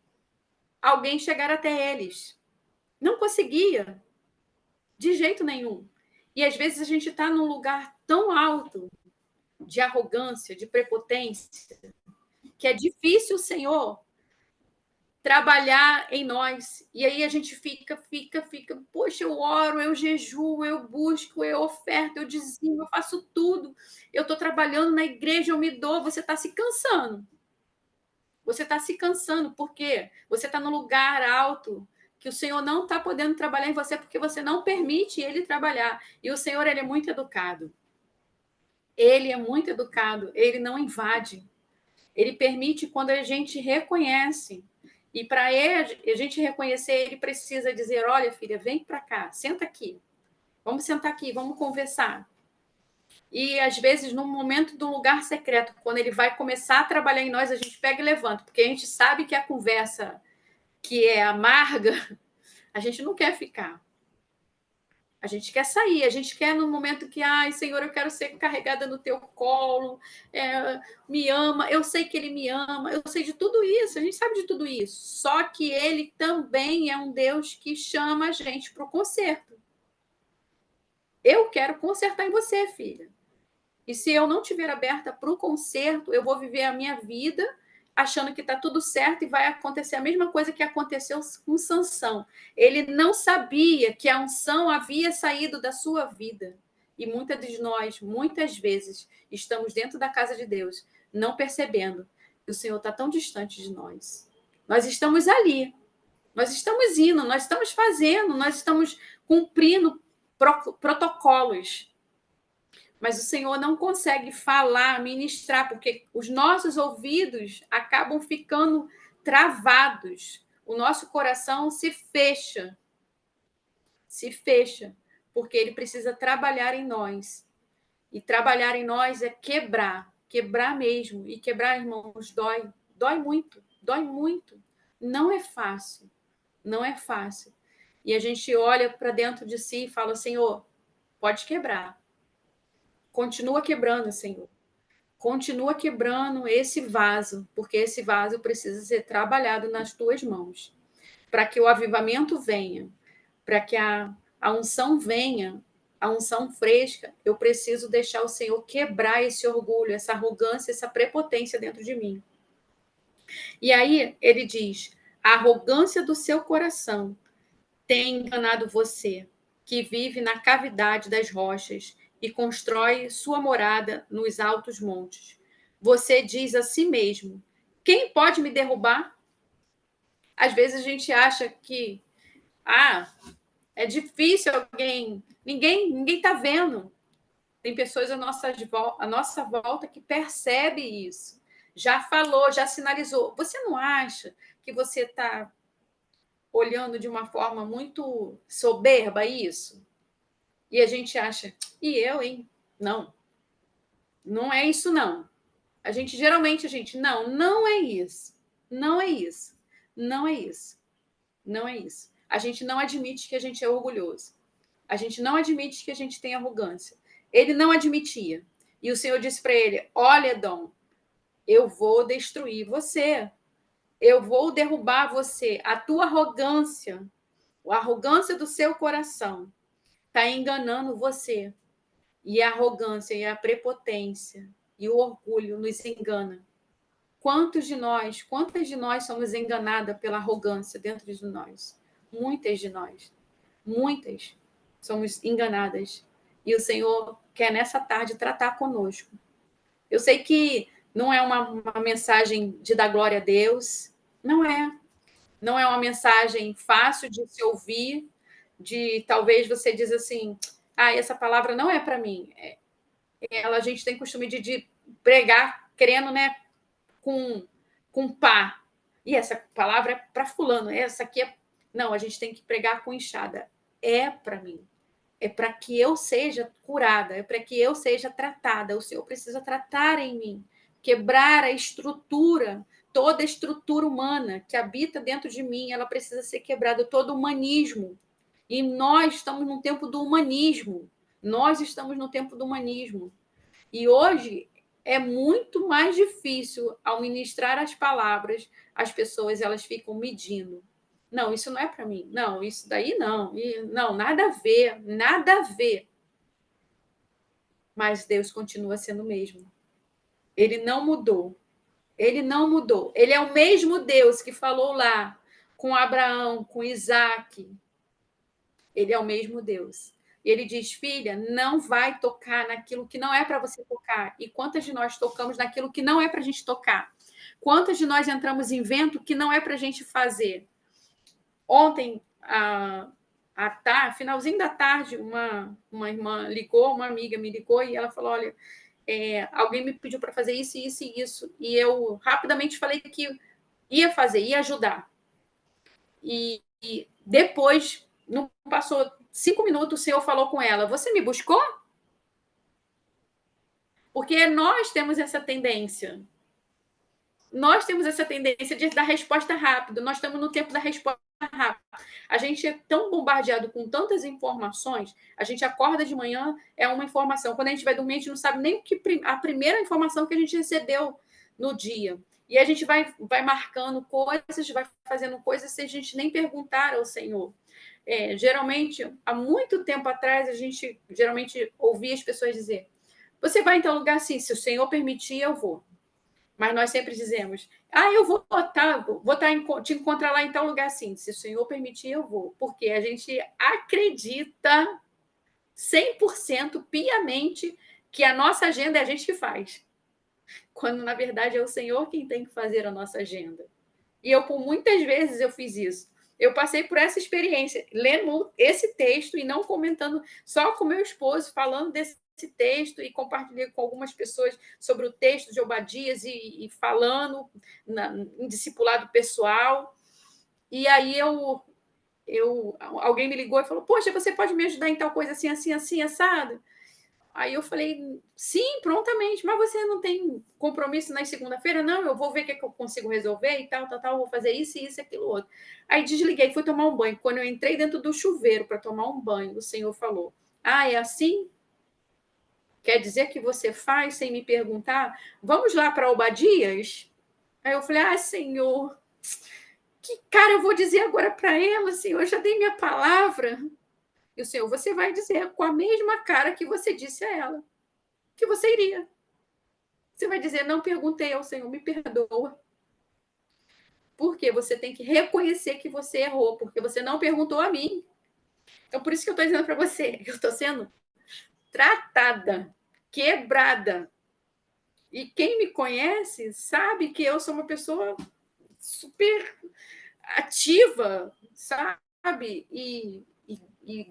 alguém chegar até eles. Não conseguia, de jeito nenhum. E às vezes a gente está num lugar tão alto de arrogância, de prepotência, que é difícil o Senhor trabalhar em nós. E aí a gente fica. Poxa, eu oro, eu jejuo, eu busco, eu oferto, eu dizimo, eu faço tudo. Eu estou trabalhando na igreja, eu me dou. Você está se cansando. Você está se cansando porque você está no lugar alto que o Senhor não está podendo trabalhar em você porque você não permite Ele trabalhar. E o Senhor, Ele é muito educado. Ele é muito educado. Ele não invade. Ele permite quando a gente reconhece. E para a gente reconhecer, ele precisa dizer: olha, filha, vem para cá, senta aqui. Vamos sentar aqui, vamos conversar. E às vezes, no momento do lugar secreto, quando ele vai começar a trabalhar em nós, a gente pega e levanta, porque a gente sabe que a conversa que é amarga, a gente não quer ficar. A gente quer sair, a gente quer no momento que, ai, Senhor, eu quero ser carregada no teu colo, me ama, eu sei que ele me ama, eu sei de tudo isso, a gente sabe de tudo isso. Só que ele também é um Deus que chama a gente para o conserto. Eu quero consertar em você, filha. E se eu não estiver aberta para o conserto, eu vou viver a minha vida achando que está tudo certo e vai acontecer a mesma coisa que aconteceu com Sansão. Ele não sabia que a unção havia saído da sua vida. E muitas de nós, muitas vezes, estamos dentro da casa de Deus, não percebendo que o Senhor está tão distante de nós. Nós estamos ali, nós estamos indo, nós estamos fazendo, nós estamos cumprindo protocolos. Mas o Senhor não consegue falar, ministrar, porque os nossos ouvidos acabam ficando travados. O nosso coração se fecha, porque ele precisa trabalhar em nós. E trabalhar em nós é quebrar mesmo. E quebrar, irmãos, dói muito. Não é fácil, não é fácil. E a gente olha para dentro de si e fala: Senhor, pode quebrar. Continua quebrando, Senhor. Continua quebrando esse vaso, porque esse vaso precisa ser trabalhado nas tuas mãos. Para que o avivamento venha, para que a unção venha, a unção fresca, eu preciso deixar o Senhor quebrar esse orgulho, essa arrogância, essa prepotência dentro de mim. E aí ele diz: a arrogância do seu coração tem enganado você, que vive na cavidade das rochas e constrói sua morada nos altos montes. Você diz a si mesmo: quem pode me derrubar? Às vezes a gente acha que é difícil alguém, ninguém está vendo. Tem pessoas à nossa volta que percebe isso. Já falou, já sinalizou. Você não acha que você está olhando de uma forma muito soberba isso? E a gente acha, e eu, hein? Não. Não é isso, não. Geralmente, não é isso. Não é isso. Não é isso. Não é isso. A gente não admite que a gente é orgulhoso. A gente não admite que a gente tem arrogância. Ele não admitia. E o Senhor disse para ele: olha, Edom, eu vou destruir você. Eu vou derrubar você. A tua arrogância, a arrogância do seu coração está enganando você. E a arrogância e a prepotência e o orgulho nos engana. Quantas de nós somos enganadas pela arrogância dentro de nós? Muitas de nós. Muitas somos enganadas. E o Senhor quer nessa tarde tratar conosco. Eu sei que não é uma mensagem de dar glória a Deus. Não é. Não é uma mensagem fácil de se ouvir, de talvez você diz assim: essa palavra não é para mim. A gente tem costume de pregar querendo, né, com pá. E essa palavra é para fulano, essa aqui é... Não, a gente tem que pregar com enxada. É para mim. É para que eu seja curada, é para que eu seja tratada. O Senhor precisa tratar em mim, quebrar a estrutura, toda a estrutura humana que habita dentro de mim, ela precisa ser quebrada, todo o humanismo. E nós estamos no tempo do humanismo. Nós estamos no tempo do humanismo. E hoje é muito mais difícil ao ministrar as palavras, as pessoas elas ficam medindo. Não, isso não é para mim. Não, isso daí não. Não, nada a ver, nada a ver. Mas Deus continua sendo o mesmo. Ele não mudou. Ele não mudou. Ele é o mesmo Deus que falou lá com Abraão, com Isaac. Ele é o mesmo Deus. E ele diz, filha, não vai tocar naquilo que não é para você tocar. E quantas de nós tocamos naquilo que não é para a gente tocar? Quantas de nós entramos em vento que não é para a gente fazer? Ontem, finalzinho da tarde, uma irmã ligou, uma amiga me ligou e ela falou, olha, alguém me pediu para fazer isso, isso e isso. E eu rapidamente falei que ia fazer, ia ajudar. E depois, não passou 5 minutos, o Senhor falou com ela, você me buscou? Porque nós temos essa tendência. Nós temos essa tendência de dar resposta rápido. Nós estamos no tempo da resposta rápida. A gente é tão bombardeado com tantas informações, a gente acorda de manhã, é uma informação. Quando a gente vai dormir, a gente não sabe nem o que a primeira informação que a gente recebeu no dia. E a gente vai marcando coisas, vai fazendo coisas sem a gente nem perguntar ao Senhor. Geralmente, há muito tempo atrás, a gente geralmente ouvia as pessoas dizer, você vai em tal lugar assim, se o Senhor permitir, eu vou. Mas nós sempre dizemos, eu vou te encontrar lá em tal lugar assim, se o Senhor permitir, eu vou. Porque a gente acredita 100% piamente que a nossa agenda é a gente que faz. Quando, na verdade, é o Senhor quem tem que fazer a nossa agenda. E eu, por muitas vezes, eu fiz isso. Eu passei por essa experiência, lendo esse texto e não comentando, só com meu esposo, falando desse texto e compartilhei com algumas pessoas sobre o texto de Obadias e falando em discipulado pessoal. E aí alguém me ligou e falou, poxa, você pode me ajudar em tal coisa assim, assim, assim, assado? Aí eu falei, sim, prontamente, mas você não tem compromisso na segunda-feira? Não, eu vou ver o que eu consigo resolver e tal, vou fazer isso, isso e aquilo outro. Aí desliguei, fui tomar um banho. Quando eu entrei dentro do chuveiro para tomar um banho, o Senhor falou, é assim? Quer dizer que você faz sem me perguntar? Vamos lá para Obadias? Aí eu falei, Senhor, que cara eu vou dizer agora para ela, Senhor? Eu já dei minha palavra. E o Senhor, você vai dizer com a mesma cara que você disse a ela, que você iria. Você vai dizer, não perguntei ao Senhor, me perdoa. Porque você tem que reconhecer que você errou, porque você não perguntou a mim. Então, por isso que eu estou dizendo para você, eu estou sendo tratada, quebrada. E quem me conhece sabe que eu sou uma pessoa super ativa, sabe? E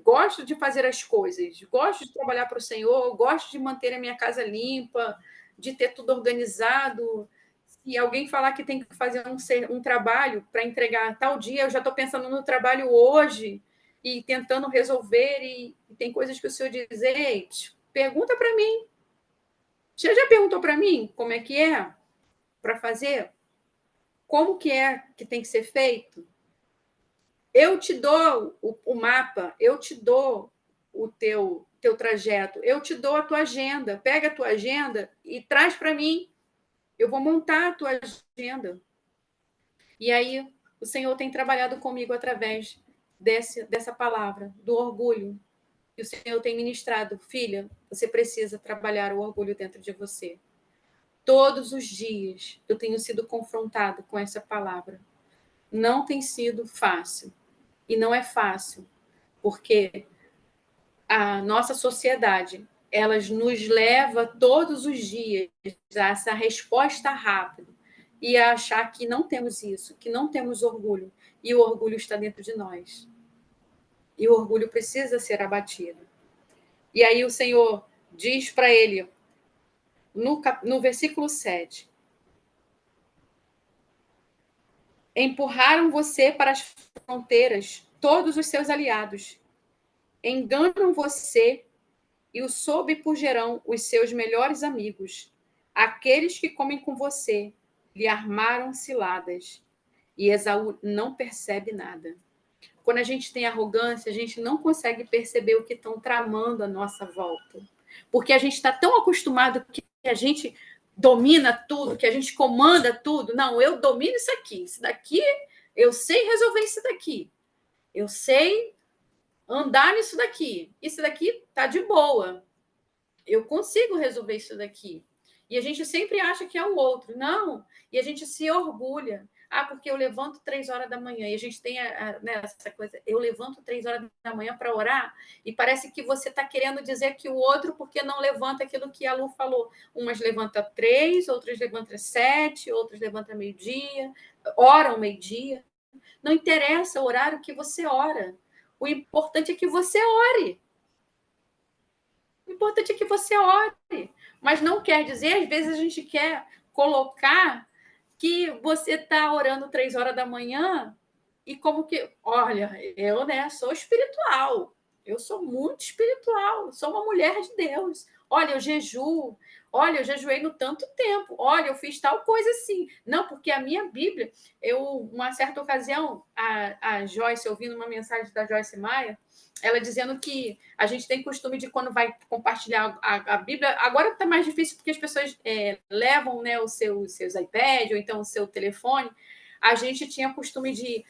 gosto de fazer as coisas, gosto de trabalhar para o Senhor, gosto de manter a minha casa limpa, de ter tudo organizado. Se alguém falar que tem que fazer um trabalho para entregar tal dia, eu já estou pensando no trabalho hoje e tentando resolver. E tem coisas que o Senhor diz, ei, pergunta para mim. Você já perguntou para mim como é que é para fazer? Como que é que tem que ser feito? Eu te dou o mapa, eu te dou o teu trajeto, eu te dou a tua agenda. Pega a tua agenda e traz para mim. Eu vou montar a tua agenda. E aí o Senhor tem trabalhado comigo através dessa palavra, do orgulho. E o Senhor tem ministrado, filha, você precisa trabalhar o orgulho dentro de você. Todos os dias eu tenho sido confrontado com essa palavra. Não tem sido fácil. E não é fácil, porque a nossa sociedade, ela nos leva todos os dias a essa resposta rápida e a achar que não temos isso, que não temos orgulho. E o orgulho está dentro de nós. E o orgulho precisa ser abatido. E aí o Senhor diz para ele, no versículo 7, empurraram você para as fronteiras, todos os seus aliados. Enganam você e o sobrepujarão os seus melhores amigos. Aqueles que comem com você lhe armaram ciladas. E Esaú não percebe nada. Quando a gente tem arrogância, a gente não consegue perceber o que estão tramando à nossa volta. Porque a gente está tão acostumado que a gente domina tudo, que a gente comanda tudo. Não, eu domino isso aqui. Isso daqui, eu sei resolver isso daqui. Eu sei andar nisso daqui. Isso daqui tá de boa. Eu consigo resolver isso daqui. E a gente sempre acha que é o outro. Não. E a gente se orgulha. Ah, porque eu levanto 3 horas da manhã. E a gente tem essa coisa. Eu levanto 3 horas da manhã para orar. E parece que você está querendo dizer que o outro, porque não levanta aquilo que a Lu falou. Umas levantam 3, outras levantam 7, outras levantam meio-dia, oram meio-dia. Não interessa o horário que você ora. O importante é que você ore. O importante é que você ore. Mas não quer dizer, às vezes a gente quer colocar que você está orando 3 horas da manhã e como que, olha, eu sou espiritual, eu sou muito espiritual, sou uma mulher de Deus. Olha, eu jejuo, olha, eu jejuei no tanto tempo, olha, eu fiz tal coisa assim. Não, porque a minha Bíblia, uma certa ocasião, a Joyce, ouvindo uma mensagem da Joyce Maia, ela dizendo que a gente tem costume de, quando vai compartilhar a Bíblia, agora está mais difícil porque as pessoas levam, né, os seus iPads ou então o seu telefone. A gente tinha costume de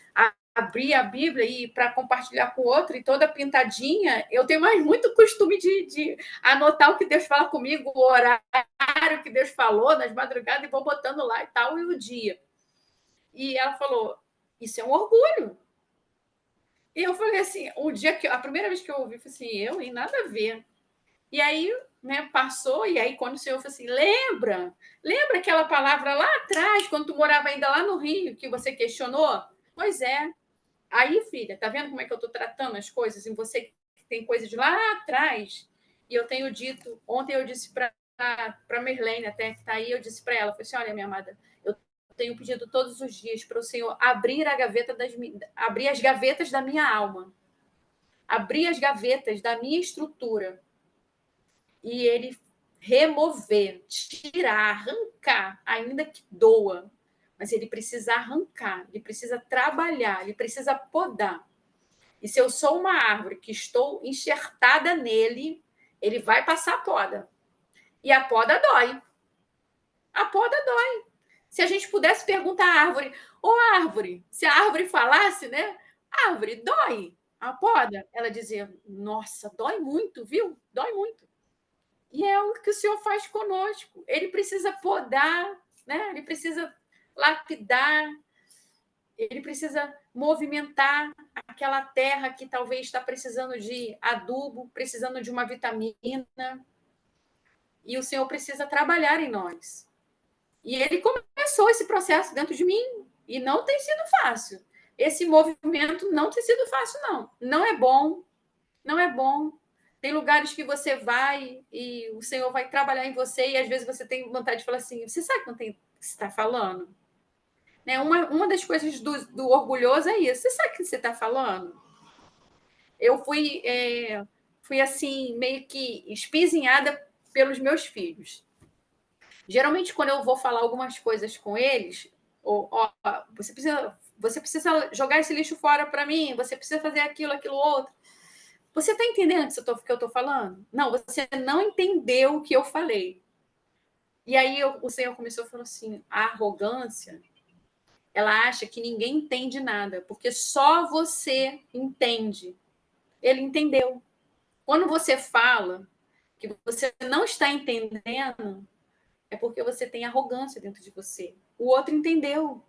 abrir a Bíblia e para compartilhar com o outro, e toda pintadinha. Eu tenho mais muito costume de anotar o que Deus fala comigo, o horário que Deus falou nas madrugadas, e vou botando lá e tal, e o dia. E ela falou, isso é um orgulho. E eu falei assim, a primeira vez que eu ouvi, eu falei assim, eu, em nada a ver. E aí, né, passou, e aí quando o Senhor falou assim, lembra aquela palavra lá atrás, quando tu morava ainda lá no Rio, que você questionou? Pois é. Aí, filha, tá vendo como é que eu tô tratando as coisas? Em você que tem coisa de lá atrás. E eu tenho dito, ontem eu disse para Merlene, até que tá aí, eu disse para ela, falei assim, olha, minha amada, eu tenho pedido todos os dias para o Senhor abrir abrir as gavetas da minha alma, abrir as gavetas da minha estrutura, e ele remover, tirar, arrancar, ainda que doa, mas ele precisa arrancar, ele precisa trabalhar, ele precisa podar. E se eu sou uma árvore que estou enxertada nele, ele vai passar a poda. E a poda dói. A poda dói. Se a gente pudesse perguntar à árvore, ô árvore, se a árvore falasse, né? Árvore, dói a poda? Ela dizia, nossa, dói muito, viu? Dói muito. E é o que o Senhor faz conosco. Ele precisa podar, né? Ele precisa lapidar, ele precisa movimentar aquela terra que talvez está precisando de adubo, precisando de uma vitamina, e o Senhor precisa trabalhar em nós. E ele começou esse processo dentro de mim, e não tem sido fácil. Esse movimento não tem sido fácil, não. Não é bom, não é bom. Tem lugares que você vai e o Senhor vai trabalhar em você, e às vezes você tem vontade de falar assim, você sabe o que você está falando? Né? Uma das coisas do orgulhoso é isso. Você sabe o que você está falando? Eu fui assim, meio que espizinhada pelos meus filhos. Geralmente, quando eu vou falar algumas coisas com eles, você precisa jogar esse lixo fora para mim, você precisa fazer aquilo, aquilo outro. Você está entendendo o que eu estou falando? Não, você não entendeu o que eu falei. E aí o Senhor começou a falar assim, a arrogância, ela acha que ninguém entende nada, porque só você entende. Ele entendeu. Quando você fala que você não está entendendo, é porque você tem arrogância dentro de você. O outro entendeu.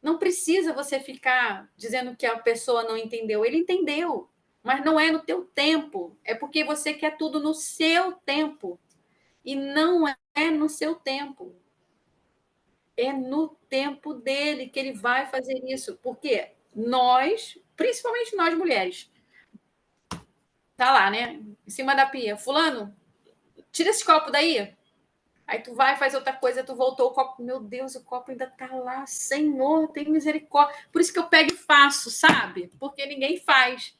Não precisa você ficar dizendo que a pessoa não entendeu. Ele entendeu, mas não é no teu tempo. É porque você quer tudo no seu tempo. E não é no seu tempo. É no tempo dele que ele vai fazer isso. Porque nós, principalmente nós mulheres, tá lá, né? Em cima da pia. Fulano, tira esse copo daí. Aí tu vai, faz outra coisa, tu voltou, o copo, meu Deus, o copo ainda tá lá, Senhor, tem misericórdia. Por isso que eu pego e faço, sabe? Porque ninguém faz.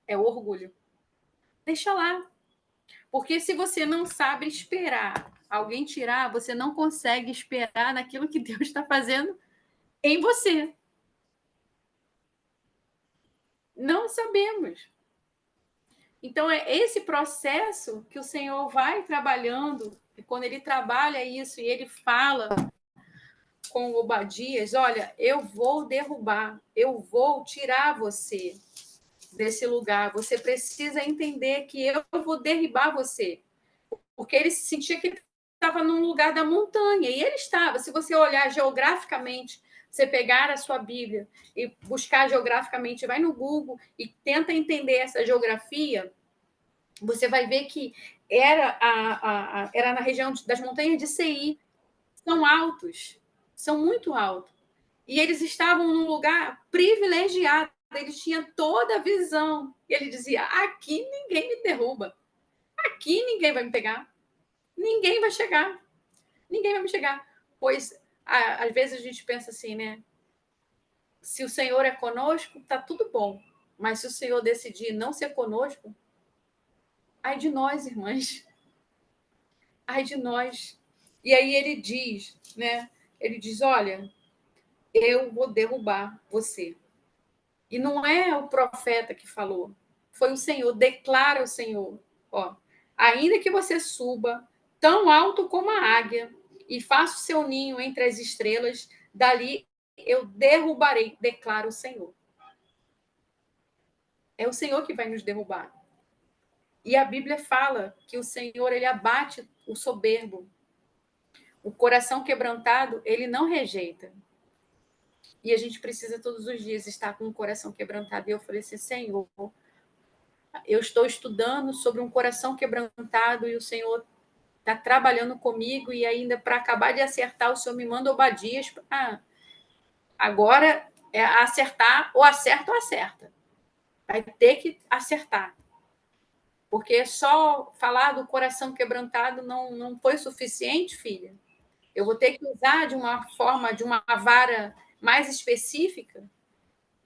É o orgulho. Deixa lá. Porque se você não sabe esperar alguém tirar, você não consegue esperar naquilo que Deus está fazendo em você. Não sabemos. Então, é esse processo que o Senhor vai trabalhando E quando ele trabalha isso e ele fala com Obadias, olha, eu vou derrubar, eu vou tirar você desse lugar. Você precisa entender que eu vou derribar você. Porque ele se sentia que estava num lugar da montanha, e ele estava. Se você olhar geograficamente, você pegar a sua Bíblia e buscar geograficamente, vai no Google e tenta entender essa geografia, você vai ver que era na região das montanhas de Seir. São altos, são muito altos. E eles estavam num lugar privilegiado, eles tinham toda a visão. E ele dizia: aqui ninguém me derruba, aqui ninguém vai me pegar, ninguém vai chegar, ninguém vai me chegar. Pois, às vezes a gente pensa assim, né? Se o Senhor é conosco, tá tudo bom. Mas se o Senhor decidir não ser conosco, ai de nós, irmãs. Ai de nós. E aí ele diz, né? Ele diz: olha, eu vou derrubar você. E não é o profeta que falou, foi o Senhor, declara o Senhor. Ó, ainda que você suba tão alto como a águia e faça o seu ninho entre as estrelas, dali eu derrubarei, declara o Senhor. É o Senhor que vai nos derrubar. E a Bíblia fala que o Senhor, ele abate o soberbo. O coração quebrantado, ele não rejeita. E a gente precisa todos os dias estar com o coração quebrantado. E eu falei assim: Senhor, eu estou estudando sobre um coração quebrantado e o Senhor está trabalhando comigo, e ainda para acabar de acertar, o Senhor me manda Obadias. Agora é acertar, ou acerta ou acerta. Vai ter que acertar. Porque só falar do coração quebrantado não foi suficiente, filha. Eu vou ter que usar de uma forma, de uma vara mais específica.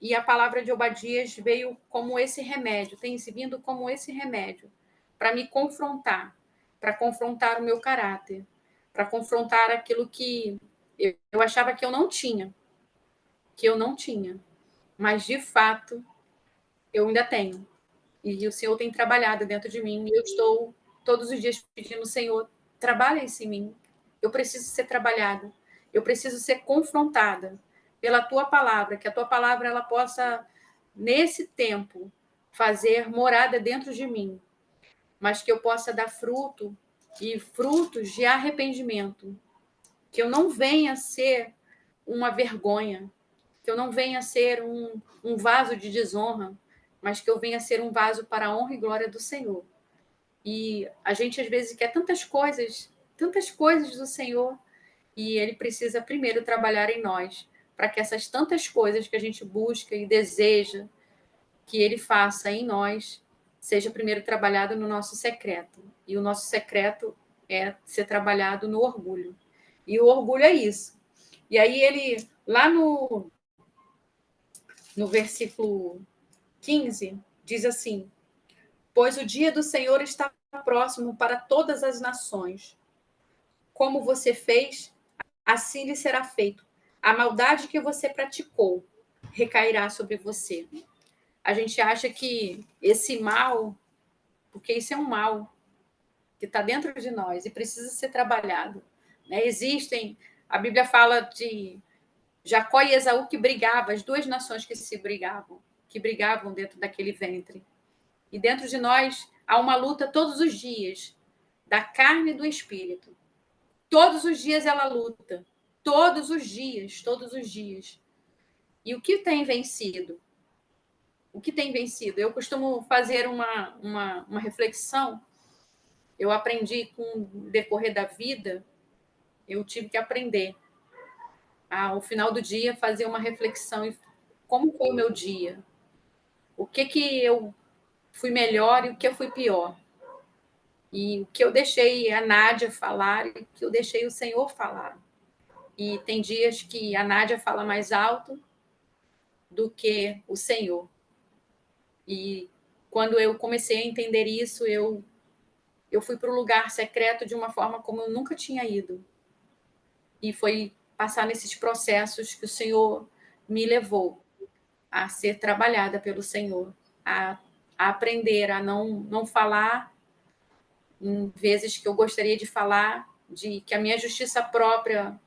E a palavra de Obadias veio como esse remédio, tem vindo como esse remédio, para me confrontar, para confrontar o meu caráter, para confrontar aquilo que eu achava que eu não tinha, mas de fato eu ainda tenho. E o Senhor tem trabalhado dentro de mim, e eu estou todos os dias pedindo: Senhor, trabalha isso em mim. Eu preciso ser trabalhada, eu preciso ser confrontada pela tua palavra, que a tua palavra ela possa, nesse tempo, fazer morada dentro de mim, mas que eu possa dar fruto e frutos de arrependimento, que eu não venha ser uma vergonha, que eu não venha ser um vaso de desonra, mas que eu venha ser um vaso para a honra e glória do Senhor. E a gente às vezes quer tantas coisas do Senhor, e ele precisa primeiro trabalhar em nós, para que essas tantas coisas que a gente busca e deseja que ele faça em nós, seja primeiro trabalhado no nosso secreto. E o nosso secreto é ser trabalhado no orgulho. E o orgulho é isso. E aí ele, lá no versículo 15, diz assim: pois o dia do Senhor está próximo para todas as nações. Como você fez, assim lhe será feito. A maldade que você praticou recairá sobre você. A gente acha que esse mal, porque isso é um mal que está dentro de nós e precisa ser trabalhado, né? A Bíblia fala de Jacó e Esaú que brigavam, as duas nações que brigavam dentro daquele ventre. E dentro de nós há uma luta todos os dias, da carne e do espírito. Todos os dias ela luta. Todos os dias, todos os dias. E o que tem vencido? O que tem vencido? Eu costumo fazer uma reflexão. Eu aprendi com o decorrer da vida, eu tive que aprender ao final do dia fazer uma reflexão. Como foi o meu dia? O que eu fui melhor e o que eu fui pior? E o que eu deixei a Nádia falar e o que eu deixei o Senhor falar. E tem dias que a Nádia fala mais alto do que o Senhor. E quando eu comecei a entender isso, eu fui para o lugar secreto de uma forma como eu nunca tinha ido. E foi passar nesses processos que o Senhor me levou a ser trabalhada pelo Senhor, a aprender a não falar em vezes que eu gostaria de falar, de que a minha justiça própria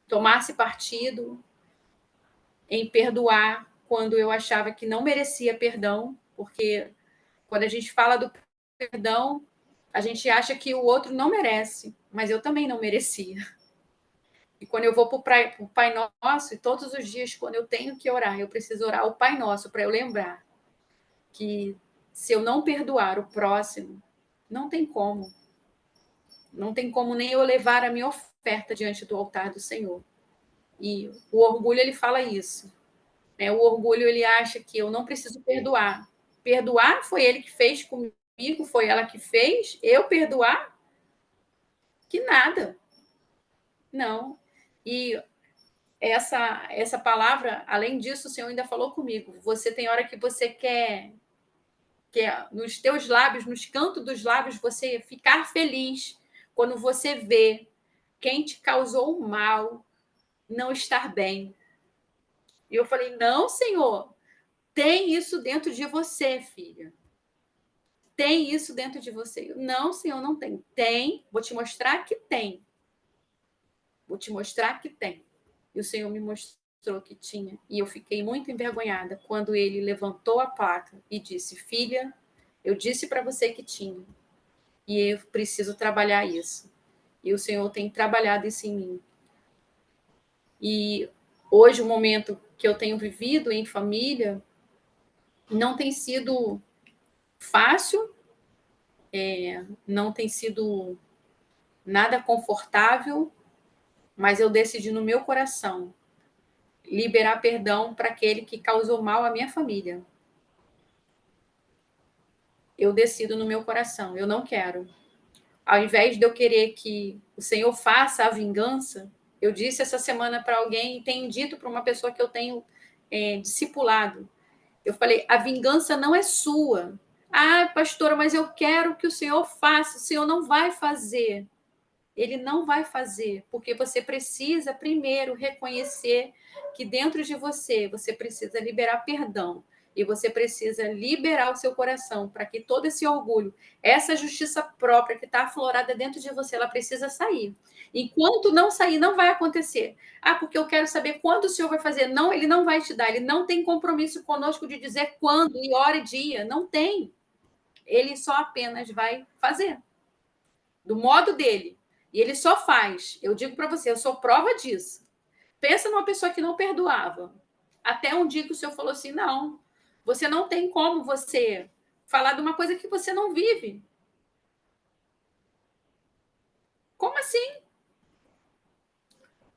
tomasse partido em perdoar quando eu achava que não merecia perdão, porque quando a gente fala do perdão, a gente acha que o outro não merece, mas eu também não merecia. E quando eu vou para o Pai Nosso, e todos os dias, quando eu tenho que orar, eu preciso orar o Pai Nosso para eu lembrar que se eu não perdoar o próximo, não tem como. Não tem como nem eu levar a minha oferta diante do altar do Senhor. E o orgulho, ele fala isso. Né? O orgulho, ele acha que eu não preciso perdoar. Perdoar foi ele que fez comigo, foi ela que fez. Eu perdoar? Que nada. Não. E essa palavra, além disso, o Senhor ainda falou comigo. Você tem hora que você quer nos teus lábios, nos cantos dos lábios, você ficar feliz quando você vê quem te causou o mal não estar bem. E eu falei, não, Senhor, tem isso dentro de você, filha. Tem isso dentro de você. Não, Senhor, não tem. Tem, vou te mostrar que tem. Vou te mostrar que tem. E o Senhor me mostrou que tinha. E eu fiquei muito envergonhada quando ele levantou a placa e disse, filha, eu disse para você que tinha. E eu preciso trabalhar isso. E o Senhor tem trabalhado isso em mim. E hoje, o momento que eu tenho vivido em família não tem sido fácil, não tem sido nada confortável, mas eu decidi no meu coração liberar perdão para aquele que causou mal à minha família. Eu decido no meu coração, eu não quero. Ao invés de eu querer que o Senhor faça a vingança, eu disse essa semana para alguém e tenho dito para uma pessoa que eu tenho discipulado. Eu falei, a vingança não é sua. Ah, pastora, mas eu quero que o Senhor faça. O Senhor não vai fazer. Ele não vai fazer, porque você precisa primeiro reconhecer que dentro de você, você precisa liberar perdão. E você precisa liberar o seu coração para que todo esse orgulho, essa justiça própria que está aflorada dentro de você, ela precisa sair. Enquanto não sair, não vai acontecer. Ah, porque eu quero saber quando o Senhor vai fazer. Não, ele não vai te dar. Ele não tem compromisso conosco de dizer quando, e hora e dia. Não tem. Ele só apenas vai fazer. Do modo dele. E ele só faz. Eu digo para você, eu sou prova disso. Pensa numa pessoa que não perdoava. Até um dia que o Senhor falou assim, não, você não tem como você falar de uma coisa que você não vive. Como assim?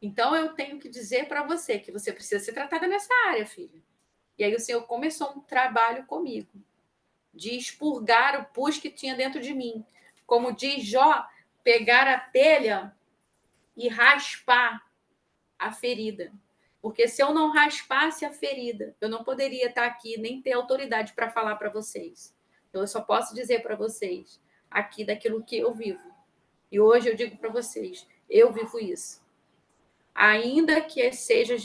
Então, eu tenho que dizer para você que você precisa ser tratada nessa área, filha. E aí o Senhor começou um trabalho comigo, de expurgar o pus que tinha dentro de mim. Como diz Jó, pegar a telha e raspar a ferida. Porque se eu não raspasse a ferida, eu não poderia estar aqui nem ter autoridade para falar para vocês. Então, eu só posso dizer para vocês aqui daquilo que eu vivo. E hoje eu digo para vocês, eu vivo isso. Ainda que sejam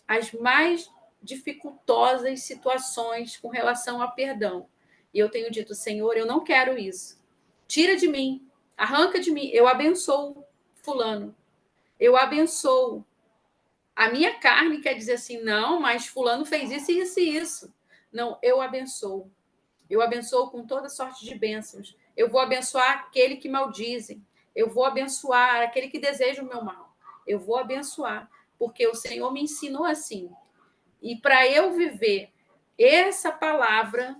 as mais dificultosas situações com relação a perdão. E eu tenho dito, Senhor, eu não quero isso. Tira de mim, arranca de mim. Eu abençoo fulano. Eu abençoo. A minha carne quer dizer assim, não, mas fulano fez isso, isso e isso. Não, eu abençoo. Eu abençoo com toda sorte de bênçãos. Eu vou abençoar aquele que maldizem. Eu vou abençoar aquele que deseja o meu mal. Eu vou abençoar, porque o Senhor me ensinou assim. E para eu viver essa palavra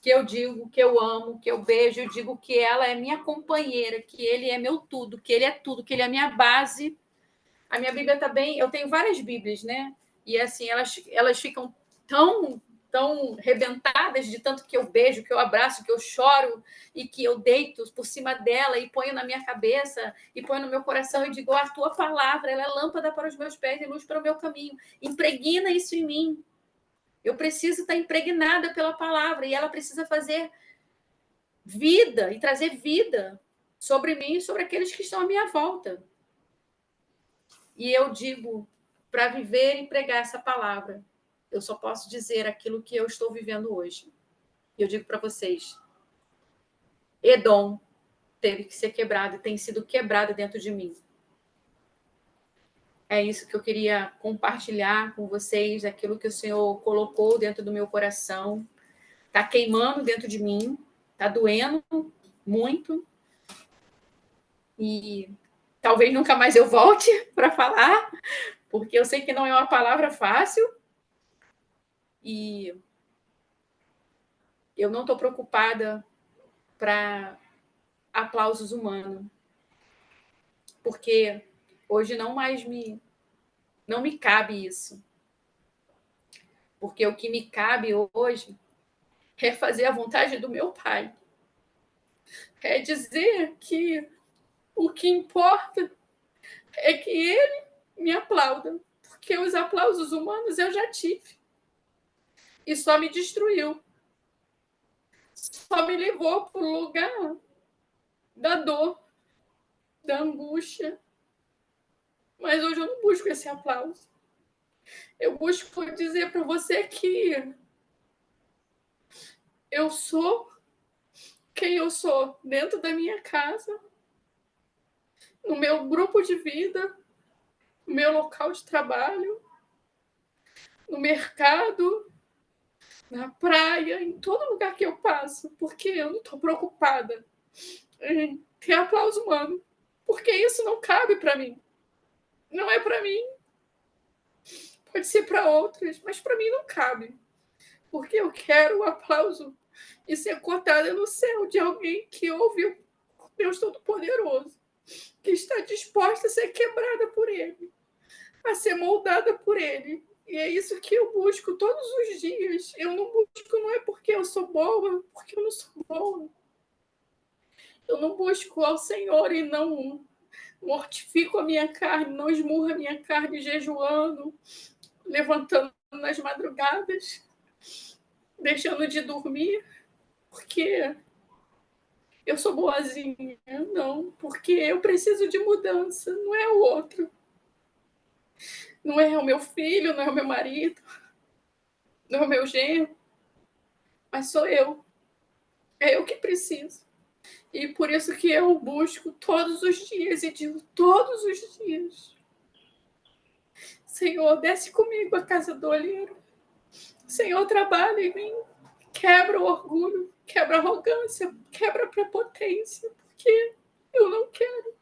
que eu digo, que eu amo, que eu beijo, eu digo que ela é minha companheira, que ele é meu tudo, que ele é tudo, que ele é minha base. A minha Bíblia está bem... Eu tenho várias Bíblias, né? E assim, elas ficam tão rebentadas de tanto que eu beijo, que eu abraço, que eu choro e que eu deito por cima dela e ponho na minha cabeça e ponho no meu coração e digo, a tua palavra, ela é lâmpada para os meus pés e luz para o meu caminho. Impregna isso em mim. Eu preciso estar impregnada pela palavra e ela precisa fazer vida e trazer vida sobre mim e sobre aqueles que estão à minha volta. E eu digo, para viver e pregar essa palavra, eu só posso dizer aquilo que eu estou vivendo hoje. Eu digo para vocês, Edom teve que ser quebrado e tem sido quebrado dentro de mim. É isso que eu queria compartilhar com vocês, aquilo que o Senhor colocou dentro do meu coração. Está queimando dentro de mim, está doendo muito. E talvez nunca mais eu volte para falar, porque eu sei que não é uma palavra fácil. E eu não estou preocupada para aplausos humanos, porque hoje não me cabe isso. Porque o que me cabe hoje é fazer a vontade do meu Pai. É dizer que o que importa é que Ele me aplauda, porque os aplausos humanos eu já tive. E só me destruiu. Só me levou para o lugar da dor, da angústia. Mas hoje eu não busco esse aplauso. Eu busco dizer para você que eu sou quem eu sou dentro da minha casa, no meu grupo de vida, no meu local de trabalho, no mercado, na praia, em todo lugar que eu passo, porque eu não estou preocupada em ter aplauso humano, porque isso não cabe para mim. Não é para mim. Pode ser para outras, mas para mim não cabe. Porque eu quero o aplauso e ser cortada no céu de alguém que ouve o Deus Todo-Poderoso, que está disposta a ser quebrada por Ele, a ser moldada por Ele. E é isso que eu busco todos os dias. Eu não busco, não é porque eu sou boa, porque eu não sou boa. Eu não busco ao Senhor e não mortifico a minha carne, não esmurro a minha carne jejuando, levantando nas madrugadas, deixando de dormir, porque eu sou boazinha. Não, porque eu preciso de mudança, não é o outro. Não é o meu filho, não é o meu marido, não é o meu genro, mas sou eu. É eu que preciso. E por isso que eu busco todos os dias e digo todos os dias: Senhor, desce comigo a casa do olheiro. Senhor, trabalha em mim. Quebra o orgulho, quebra a arrogância, quebra a prepotência, porque eu não quero.